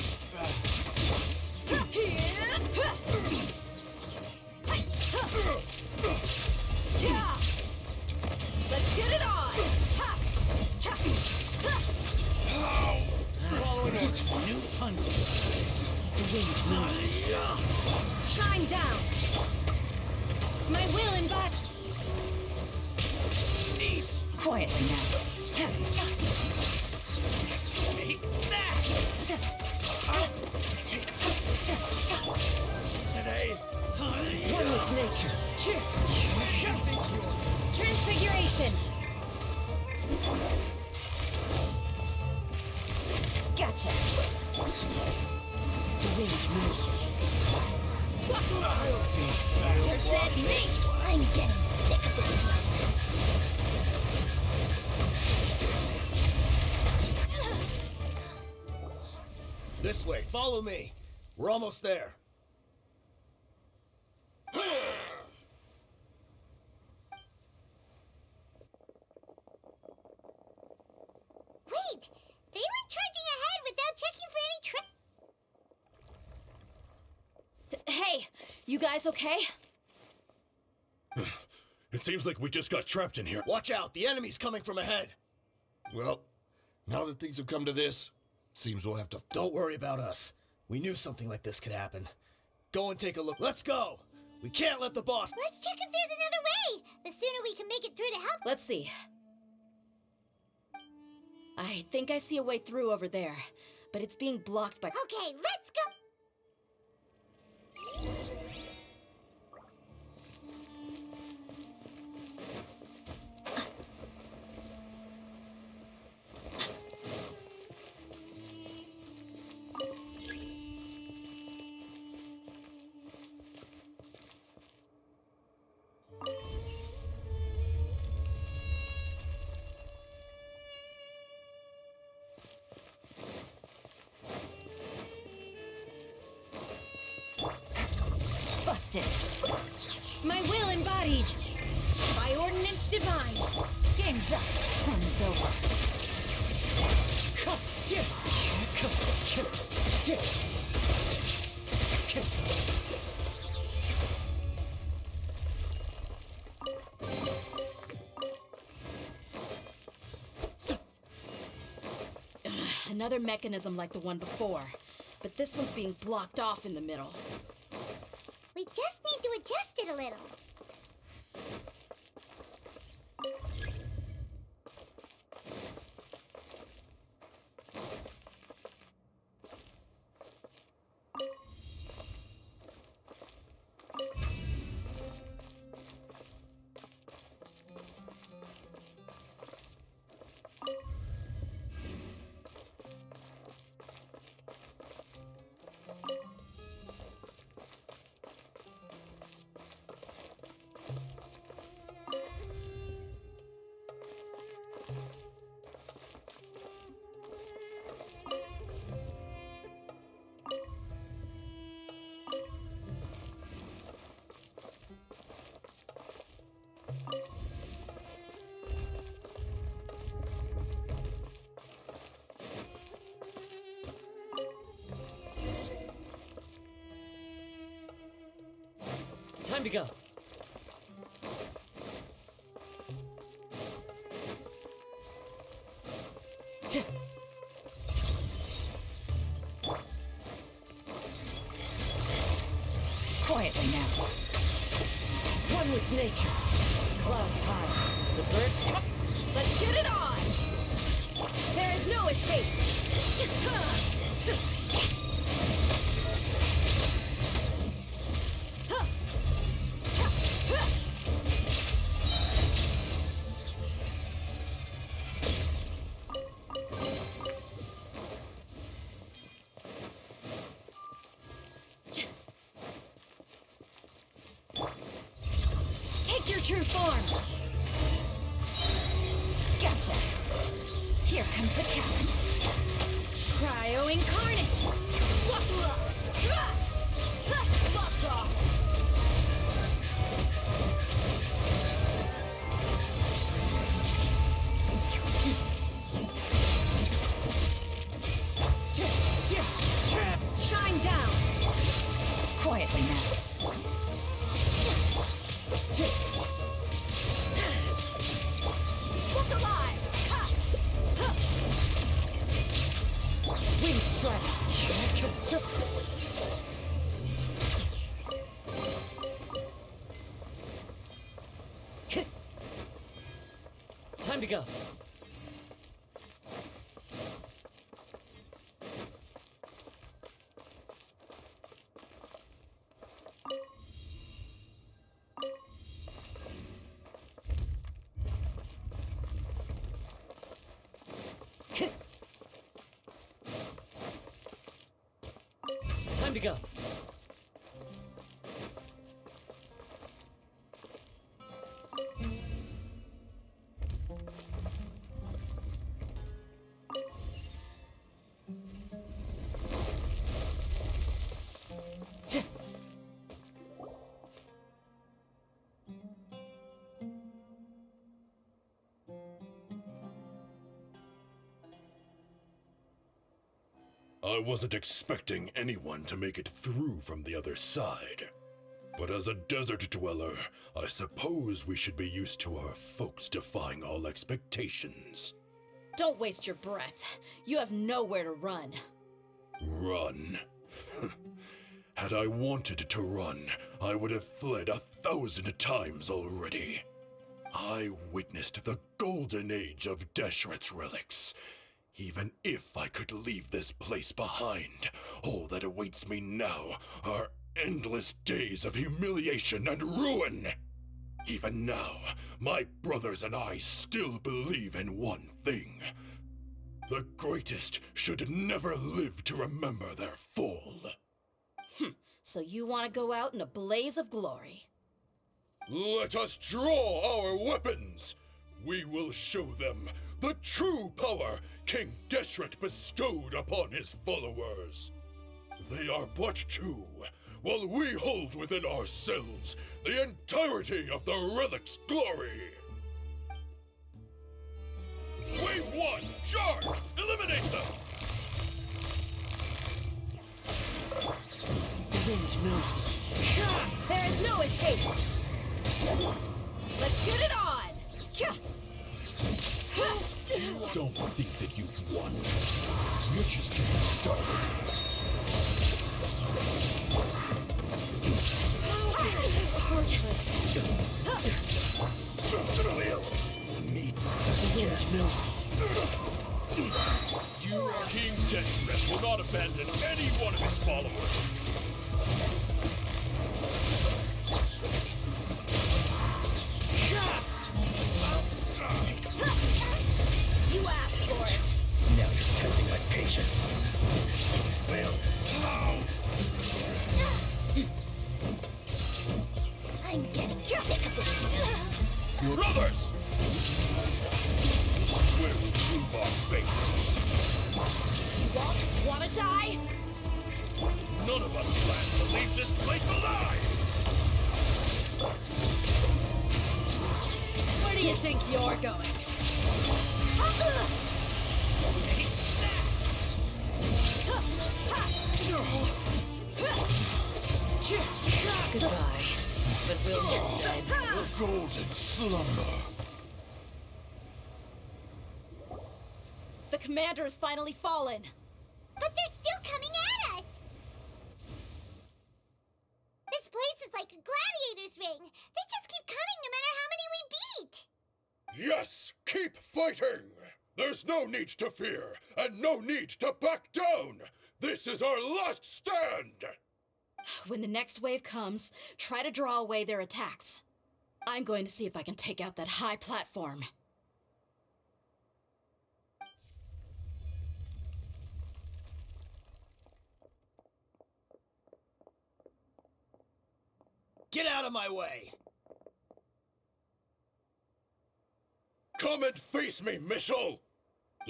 Let's get it on! Following orders. New punch. The wind knows me. Shine down! My will and body! Quietly now. Take that! Today. One with nature. Transfiguration! Gotcha! The wind knows me. You're dead meat! I'm getting sick of this. This way, follow me. We're almost there. Wait! They went charging ahead without checking for any Hey, you guys okay? It seems like we just got trapped in here. Watch out, the enemy's coming from ahead. Well, now that things have come to this, seems we'll have to... Don't worry about us. We knew something like this could happen. Go and take a look. Let's go! We can't let the boss... Let's check if there's another way! The sooner we can make it through to help... Let's see. I think I see a way through over there, but it's being blocked by... Okay, let's go! manifested. My will embodied. By ordinance divine. Game's up. Fun's over. Another mechanism like the one before, but this one's being blocked off in the middle. We just need to adjust it a little. Time to go. Quietly now. One with nature. Clouds high. The birds come. Let's get it on! There is no escape. Take your true form. Gotcha. Here comes the catch. Cryo incarnate. Lots off. Shine down. Quietly now. Look alive. Wind strike. Time to go. Time to go. I wasn't expecting anyone to make it through from the other side. But as a desert dweller, I suppose we should be used to our folks defying all expectations. Don't waste your breath. You have nowhere to run. Run? Had I wanted to run, I would have fled 1,000 times already. I witnessed the golden age of Deshret's relics. Even if I could leave this place behind, all that awaits me now are endless days of humiliation and ruin. Even now, my brothers and I still believe in one thing. The greatest should never live to remember their fall. So you want to go out in a blaze of glory? Let us draw our weapons! We will show them the true power King Deshret bestowed upon his followers. They are but two, while we hold within ourselves the entirety of the relic's glory. Wave 1, charge! Eliminate them! The wind knows me. There is no escape! Let's get it on! Don't think that you've won. We're just getting started. Meet. The wind knows me. King Deshe will not abandon any one of his followers. You asked for it! Now you're testing my patience. Well, I'm getting sick of this. Brothers! This is where we prove our faith. You all just wanna die? None of us plan to leave this place alive! Where do you think you're going? goodbye. But we'll get dead. The golden slumber. The commander has finally fallen. But they're still coming at us! This place is like a gladiator's ring. They just keep coming no matter how many we beat! Yes, keep fighting! There's no need to fear, and no need to back down! This is our last stand! When the next wave comes, try to draw away their attacks. I'm going to see if I can take out that high platform. Get out of my way! Come and face me, Michel!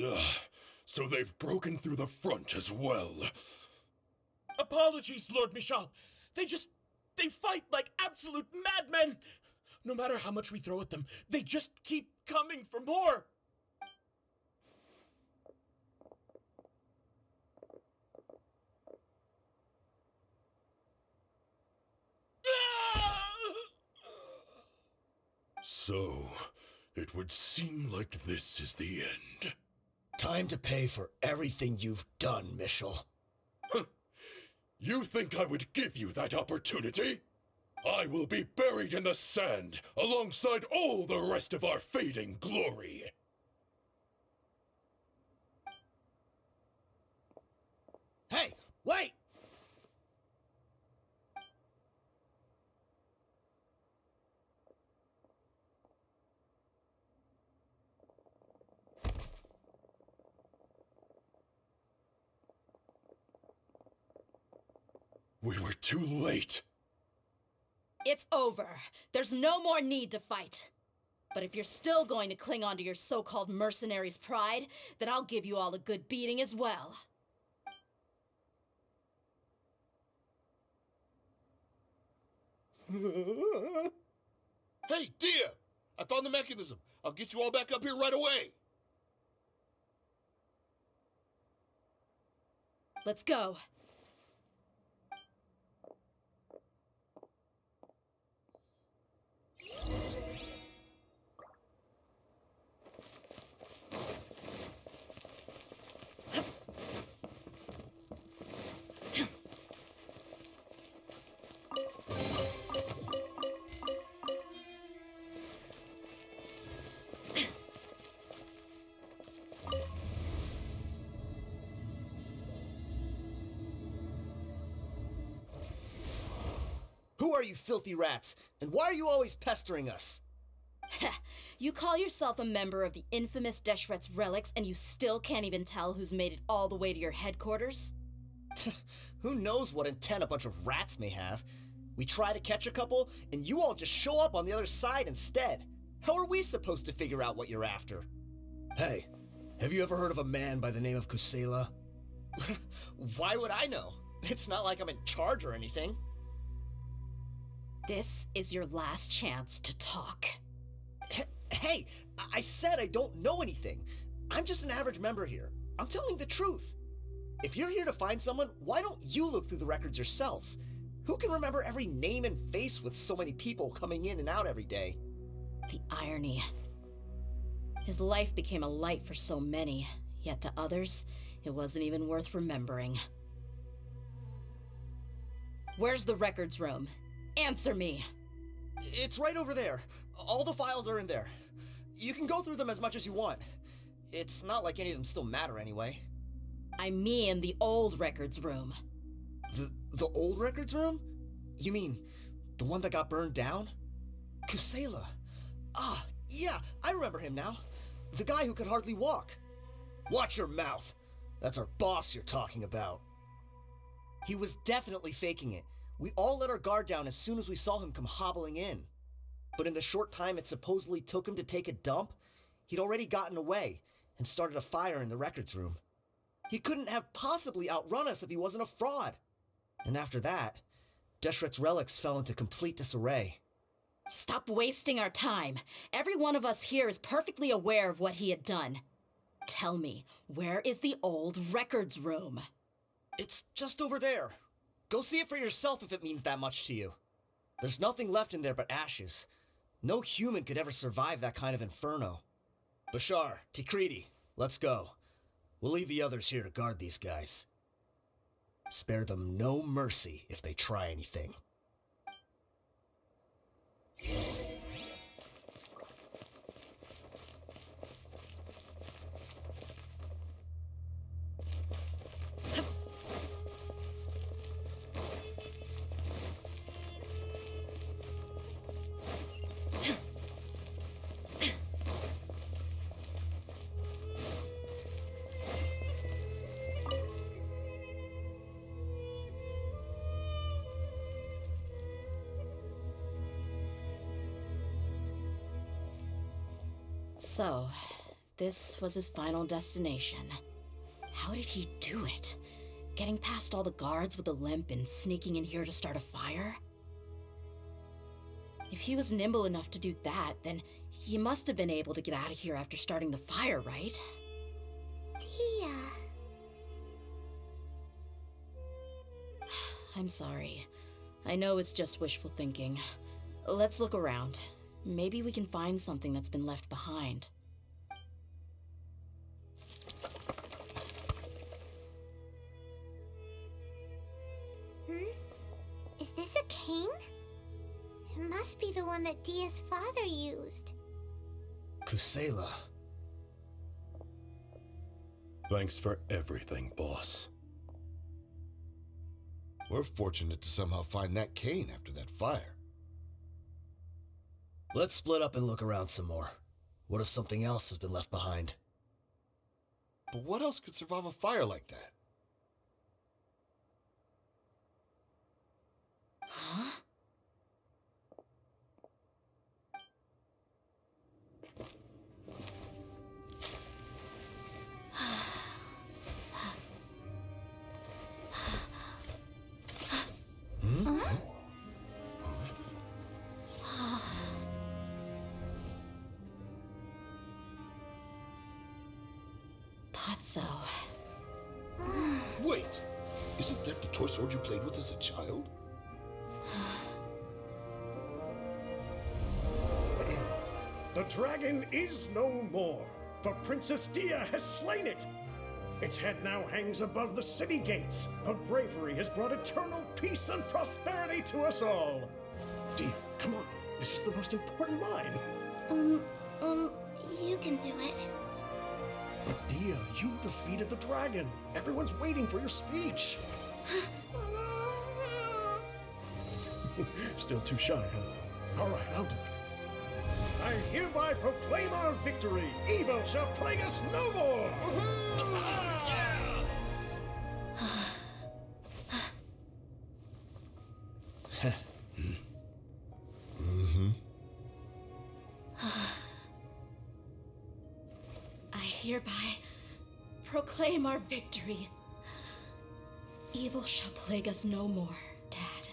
Ugh, so they've broken through the front as well. Apologies, Lord Michel. They fight like absolute madmen. No matter how much we throw at them, they just keep coming for more. So, it would seem like this is the end. Time to pay for everything you've done, Michel. You think I would give you that opportunity? I will be buried in the sand alongside all the rest of our fading glory. Hey, wait! We were too late. It's over. There's no more need to fight. But if you're still going to cling on to your so-called mercenary's pride, then I'll give you all a good beating as well. Hey, Dia! I found the mechanism. I'll get you all back up here right away. Let's go. Who are you filthy rats? And why are you always pestering us? You call yourself a member of the infamous Desheret's relics and you still can't even tell who's made it all the way to your headquarters? Who knows what intent a bunch of rats may have? We try to catch a couple, and you all just show up on the other side instead. How are we supposed to figure out what you're after? Hey, have you ever heard of a man by the name of Kusela? Why would I know? It's not like I'm in charge or anything. This is your last chance to talk. Hey, I said I don't know anything. I'm just an average member here. I'm telling the truth. If you're here to find someone, why don't you look through the records yourselves? Who can remember every name and face with so many people coming in and out every day? The irony. His life became a light for so many, yet to others, it wasn't even worth remembering. Where's the records room? Answer me! It's right over there. All the files are in there. You can go through them as much as you want. It's not like any of them still matter anyway. I mean the old records room. The old records room? You mean the one that got burned down? Kusela. Ah, yeah, I remember him now. The guy who could hardly walk. Watch your mouth. That's our boss you're talking about. He was definitely faking it. We all let our guard down as soon as we saw him come hobbling in. But in the short time it supposedly took him to take a dump, he'd already gotten away and started a fire in the records room. He couldn't have possibly outrun us if he wasn't a fraud. And after that, Deshret's relics fell into complete disarray. Stop wasting our time. Every one of us here is perfectly aware of what he had done. Tell me, where is the old records room? It's just over there. Go see it for yourself if it means that much to you. There's nothing left in there but ashes. No human could ever survive that kind of inferno. Bashar, Tikriti, let's go. We'll leave the others here to guard these guys. Spare them no mercy if they try anything. So, this was his final destination. How did he do it? Getting past all the guards with a limp and sneaking in here to start a fire? If he was nimble enough to do that, then he must have been able to get out of here after starting the fire, right? Tia. I'm sorry. I know it's just wishful thinking. Let's look around. Maybe we can find something that's been left behind. Is this a cane? It must be the one that Dia's father used. Kusela. Thanks for everything, boss. We're fortunate to somehow find that cane after that fire. Let's split up and look around some more. What if something else has been left behind? But what else could survive a fire like that? Huh? Thought so. Wait! Isn't that the toy sword you played with as a child? The dragon is no more, for Princess Dia has slain it. Its head now hangs above the city gates. Her bravery has brought eternal peace and prosperity to us all. Dia, come on. This is the most important line. You can do it. But Dia, you defeated the dragon. Everyone's waiting for your speech. Still too shy, huh? All right, I'll do it. I hereby proclaim our victory. Evil shall plague us no more. I hereby proclaim our victory. Evil shall plague us no more, Dad.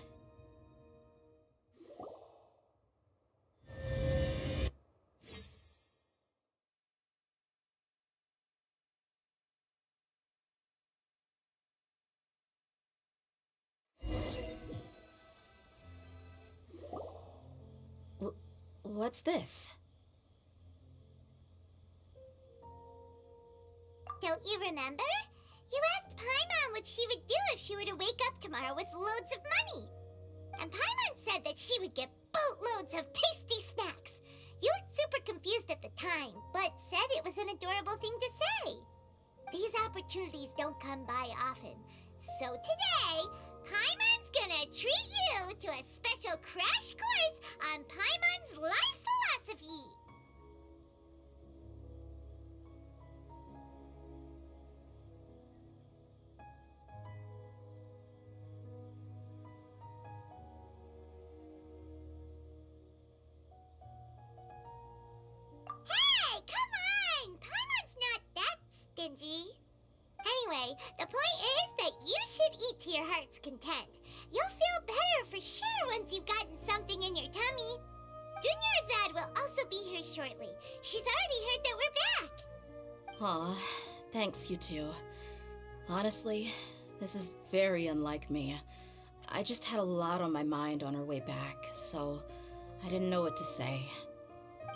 What's this? Don't you remember? You asked Paimon what she would do if she were to wake up tomorrow with loads of money. And Paimon said that she would get boatloads of tasty snacks. You looked super confused at the time, but said it was an adorable thing to say. These opportunities don't come by often. So today, Paimon's gonna treat you to a special crash course on Paimon's life philosophy. Hey, come on! Paimon's not that stingy. Anyway, the point is that you should eat to your heart's content. You'll feel better for sure once you've gotten something in your tummy. Dunyarzad will also be here shortly. She's already heard that we're back. Aw, thanks, you two. Honestly, this is very unlike me. I just had a lot on my mind on our way back, so I didn't know what to say.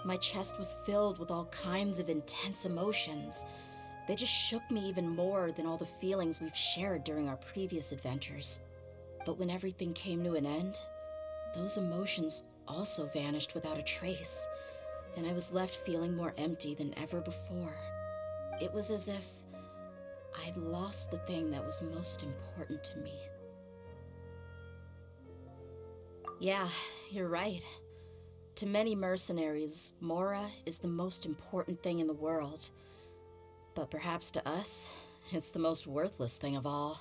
My chest was filled with all kinds of intense emotions. They just shook me even more than all the feelings we've shared during our previous adventures. But when everything came to an end, those emotions also vanished without a trace, and I was left feeling more empty than ever before. It was as if I'd lost the thing that was most important to me. Yeah, you're right. To many mercenaries, Mora is the most important thing in the world. But perhaps to us, it's the most worthless thing of all.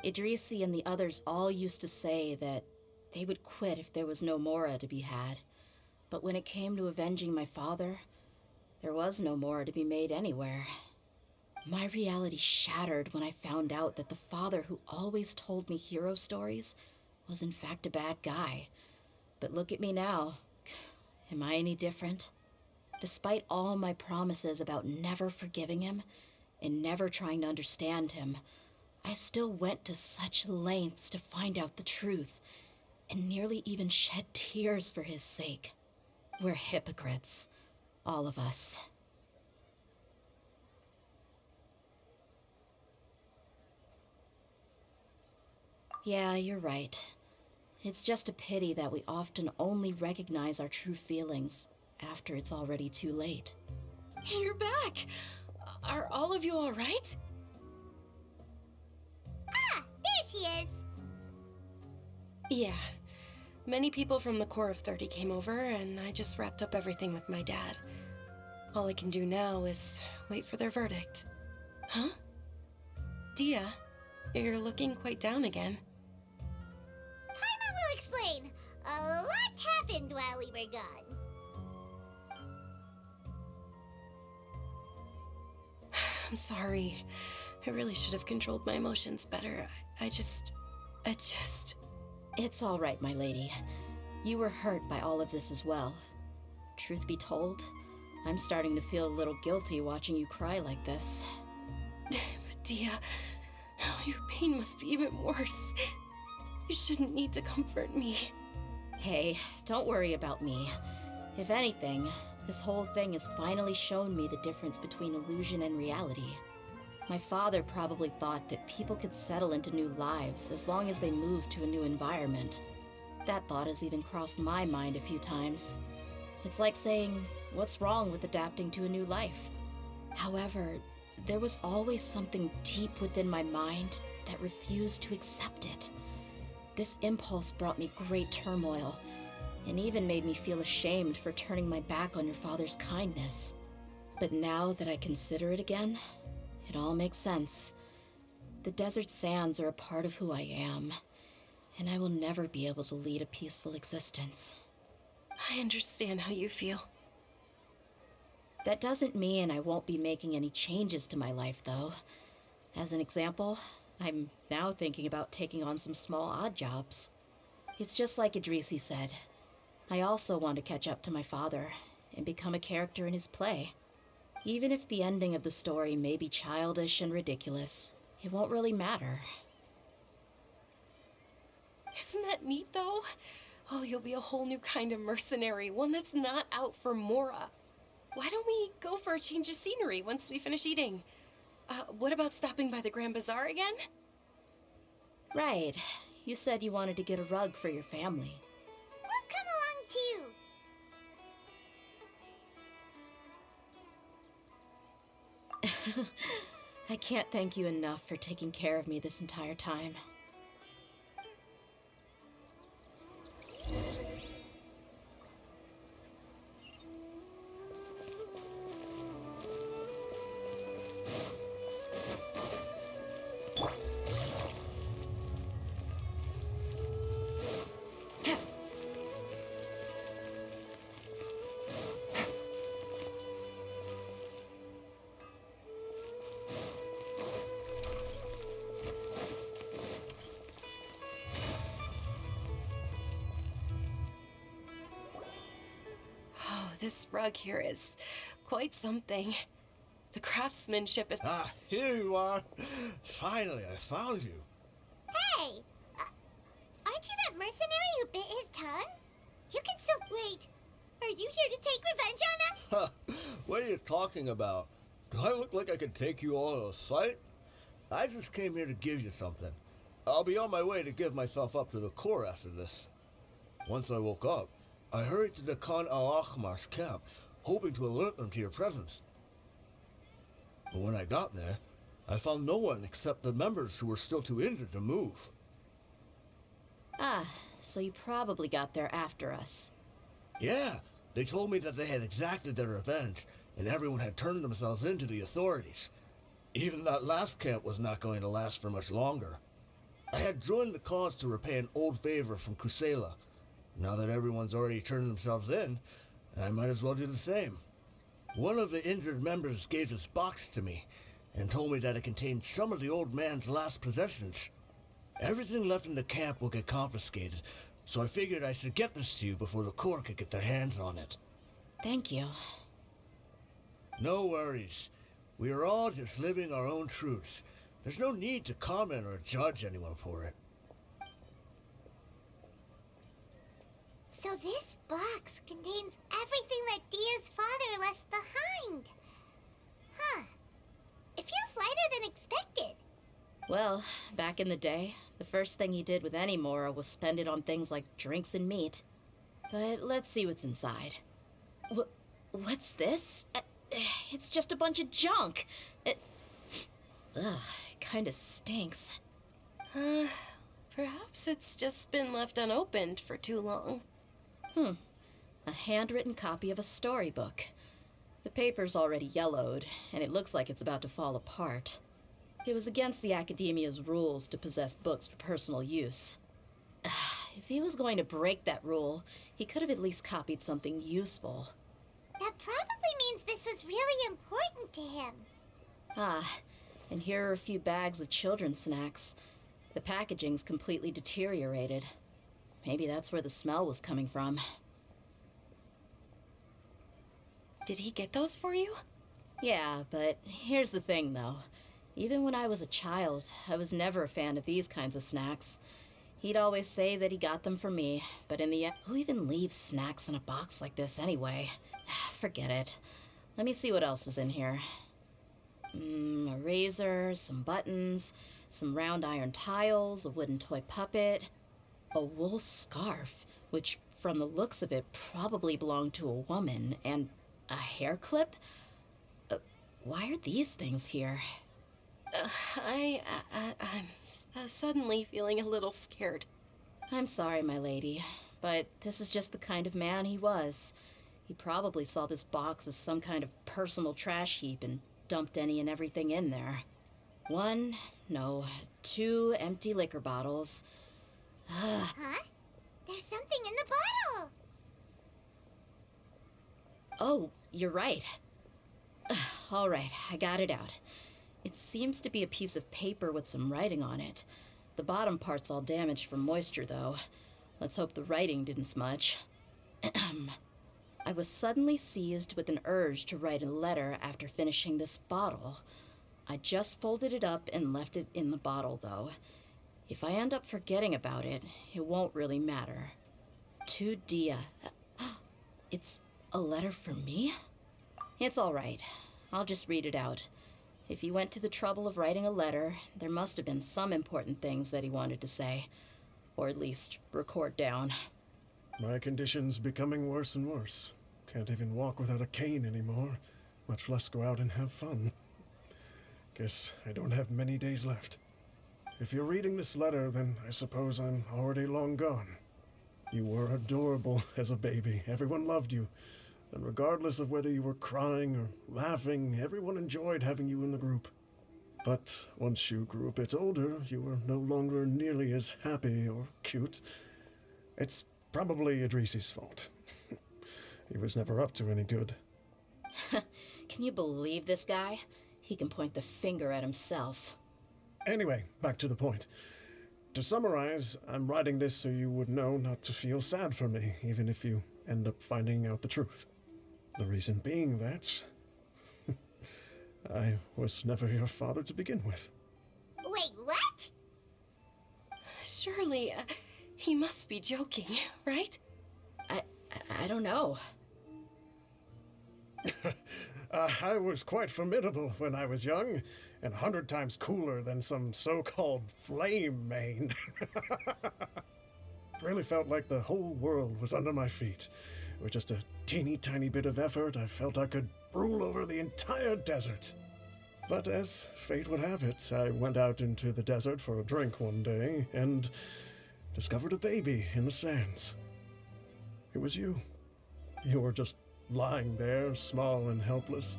Idrisi and the others all used to say that they would quit if there was no Mora to be had. But when it came to avenging my father, there was no Mora to be made anywhere. My reality shattered when I found out that the father who always told me hero stories was in fact a bad guy. But look at me now. Am I any different? Despite all my promises about never forgiving him and never trying to understand him, I still went to such lengths to find out the truth and nearly even shed tears for his sake. We're hypocrites, all of us. Yeah, you're right. It's just a pity that we often only recognize our true feelings after it's already too late. You're back! Are all of you all right? Ah, there she is. Yeah. Many people from the Corps of 30 came over, and I just wrapped up everything with my dad. All I can do now is wait for their verdict. Huh? Dia, you're looking quite down again. Paimon will explain. A lot happened while we were gone. I'm sorry. I really should have controlled my emotions better. I just... It's all right, my lady. You were hurt by all of this as well. Truth be told, I'm starting to feel a little guilty watching you cry like this. But Dia, your pain must be even worse. You shouldn't need to comfort me. Hey, don't worry about me. If anything, this whole thing has finally shown me the difference between illusion and reality. My father probably thought that people could settle into new lives as long as they moved to a new environment. That thought has even crossed my mind a few times. It's like saying, what's wrong with adapting to a new life? However, there was always something deep within my mind that refused to accept it. This impulse brought me great turmoil, and even made me feel ashamed for turning my back on your father's kindness. But now that I consider it again, it all makes sense. The desert sands are a part of who I am, and I will never be able to lead a peaceful existence. I understand how you feel. That doesn't mean I won't be making any changes to my life, though. As an example, I'm now thinking about taking on some small odd jobs. It's just like Idrisi said. I also want to catch up to my father and become a character in his play. Even if the ending of the story may be childish and ridiculous, it won't really matter. Isn't that neat, though? Oh, you'll be a whole new kind of mercenary, one that's not out for Mora. Why don't we go for a change of scenery once we finish eating? What about stopping by the Grand Bazaar again? Right. You said you wanted to get a rug for your family. We'll come along too. I can't thank you enough for taking care of me this entire time. This rug here is quite something. The craftsmanship is... Ah, here you are. Finally, I found you. Hey! Aren't you that mercenary who bit his tongue? You can still... Wait. Are you here to take revenge on us? What are you talking about? Do I look like I could take you all in a fight? I just came here to give you something. I'll be on my way to give myself up to the Corps after this. Once I woke up, I hurried to the Khan al-Ahmar's camp, hoping to alert them to your presence. But when I got there, I found no one except the members who were still too injured to move. Ah, so you probably got there after us. Yeah, they told me that they had exacted their revenge, and everyone had turned themselves in to the authorities. Even that last camp was not going to last for much longer. I had joined the cause to repay an old favor from Kusela. Now that everyone's already turned themselves in, I might as well do the same. One of the injured members gave this box to me, and told me that it contained some of the old man's last possessions. Everything left in the camp will get confiscated, so I figured I should get this to you before the Corps could get their hands on it. Thank you. No worries. We are all just living our own truths. There's no need to comment or judge anyone for it. So this box contains everything that Dia's father left behind. Huh. It feels lighter than expected. Well, back in the day, the first thing he did with any Mora was spend it on things like drinks and meat. But let's see what's inside. What's this? It's just a bunch of junk. It kinda stinks. Perhaps it's just been left unopened for too long. A handwritten copy of a storybook. The paper's already yellowed, and it looks like it's about to fall apart. It was against the Academia's rules to possess books for personal use. If he was going to break that rule, he could have at least copied something useful. That probably means this was really important to him. And here are a few bags of children's snacks. The packaging's completely deteriorated. Maybe that's where the smell was coming from. Did he get those for you? Yeah, but here's the thing, though. Even when I was a child, I was never a fan of these kinds of snacks. He'd always say that he got them for me, but in the end, who even leaves snacks in a box like this anyway? Forget it. Let me see what else is in here. A razor, some buttons, some round iron tiles, a wooden toy puppet, a wool scarf, which from the looks of it probably belonged to a woman, and a hair clip? Why are these things here? I'm suddenly feeling a little scared. I'm sorry, my lady, but this is just the kind of man he was. He probably saw this box as some kind of personal trash heap and dumped any and everything in there. 2 empty liquor bottles. Huh? There's something in the bottle! Oh, you're right. All right, I got it out. It seems to be a piece of paper with some writing on it. The bottom part's all damaged from moisture, though. Let's hope the writing didn't smudge. I was suddenly seized with an urge to write a letter after finishing this bottle. I just folded it up and left it in the bottle, though. If I end up forgetting about it, it won't really matter. To Dia. It's a letter for me? It's all right. I'll just read it out. If he went to the trouble of writing a letter, there must have been some important things that he wanted to say. Or at least record down. My condition's becoming worse and worse. Can't even walk without a cane anymore, much less go out and have fun. Guess I don't have many days left. If you're reading this letter, then I suppose I'm already long gone. You were adorable as a baby. Everyone loved you. And regardless of whether you were crying or laughing, everyone enjoyed having you in the group. But once you grew a bit older, you were no longer nearly as happy or cute. It's probably Idrisi's fault. He was never up to any good. Can you believe this guy? He can point the finger at himself. Anyway, back to the point. To summarize, I'm writing this so you would know not to feel sad for me, even if you end up finding out the truth. The reason being that I was never your father to begin with. Wait, what? Surely, he must be joking, right? I don't know. I was quite formidable when I was young, and 100 times cooler than some so-called flame main. Really felt like the whole world was under my feet. With just a teeny tiny bit of effort, I felt I could rule over the entire desert. But as fate would have it, I went out into the desert for a drink one day and discovered a baby in the sands. It was you. You were just lying there, small and helpless.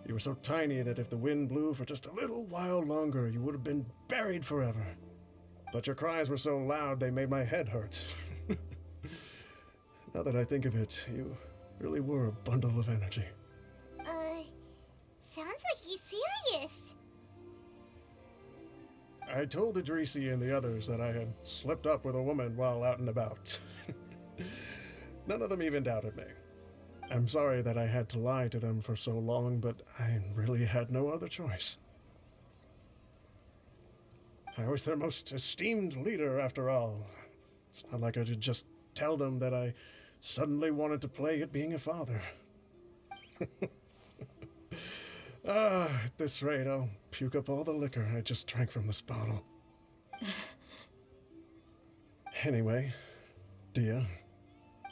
You were so tiny that if the wind blew for just a little while longer, you would have been buried forever. But your cries were so loud they made my head hurt. Now that I think of it, you really were a bundle of energy. Sounds like he's serious. I told Idrisi and the others that I had slipped up with a woman while out and about. None of them even doubted me. I'm sorry that I had to lie to them for so long, but I really had no other choice. I was their most esteemed leader, after all. It's not like I could just tell them that I suddenly wanted to play at being a father. At this rate, I'll puke up all the liquor I just drank from this bottle. Anyway, Dia,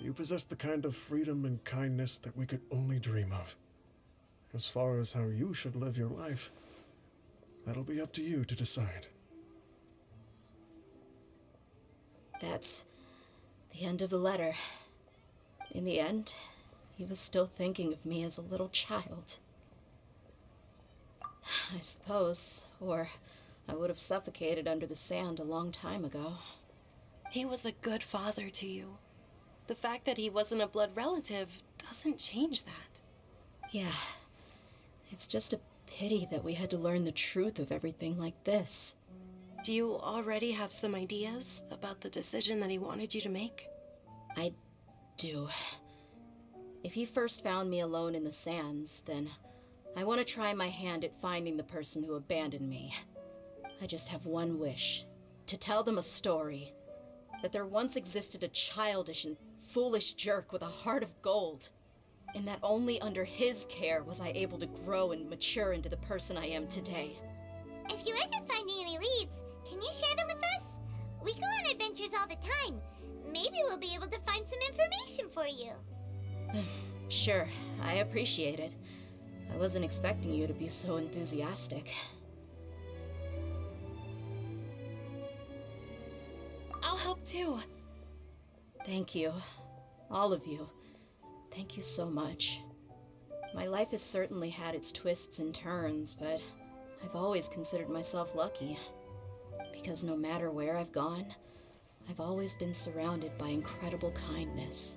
you possess the kind of freedom and kindness that we could only dream of. As far as how you should live your life, that'll be up to you to decide. That's the end of the letter. In the end, he was still thinking of me as a little child. I suppose, or I would have suffocated under the sand a long time ago. He was a good father to you. The fact that he wasn't a blood relative doesn't change that. Yeah, it's just a pity that we had to learn the truth of everything like this. Do you already have some ideas about the decision that he wanted you to make? I do. If he first found me alone in the sands, then I want to try my hand at finding the person who abandoned me. I just have one wish. To tell them a story. That there once existed a childish and foolish jerk with a heart of gold. And that only under his care was I able to grow and mature into the person I am today. If you end up finding any leads, can you share them with us? We go on adventures all the time. Maybe we'll be able to find some information for you. Sure, I appreciate it. I wasn't expecting you to be so enthusiastic. I'll help too. Thank you. All of you. Thank you so much. My life has certainly had its twists and turns, but I've always considered myself lucky. Because no matter where I've gone, I've always been surrounded by incredible kindness.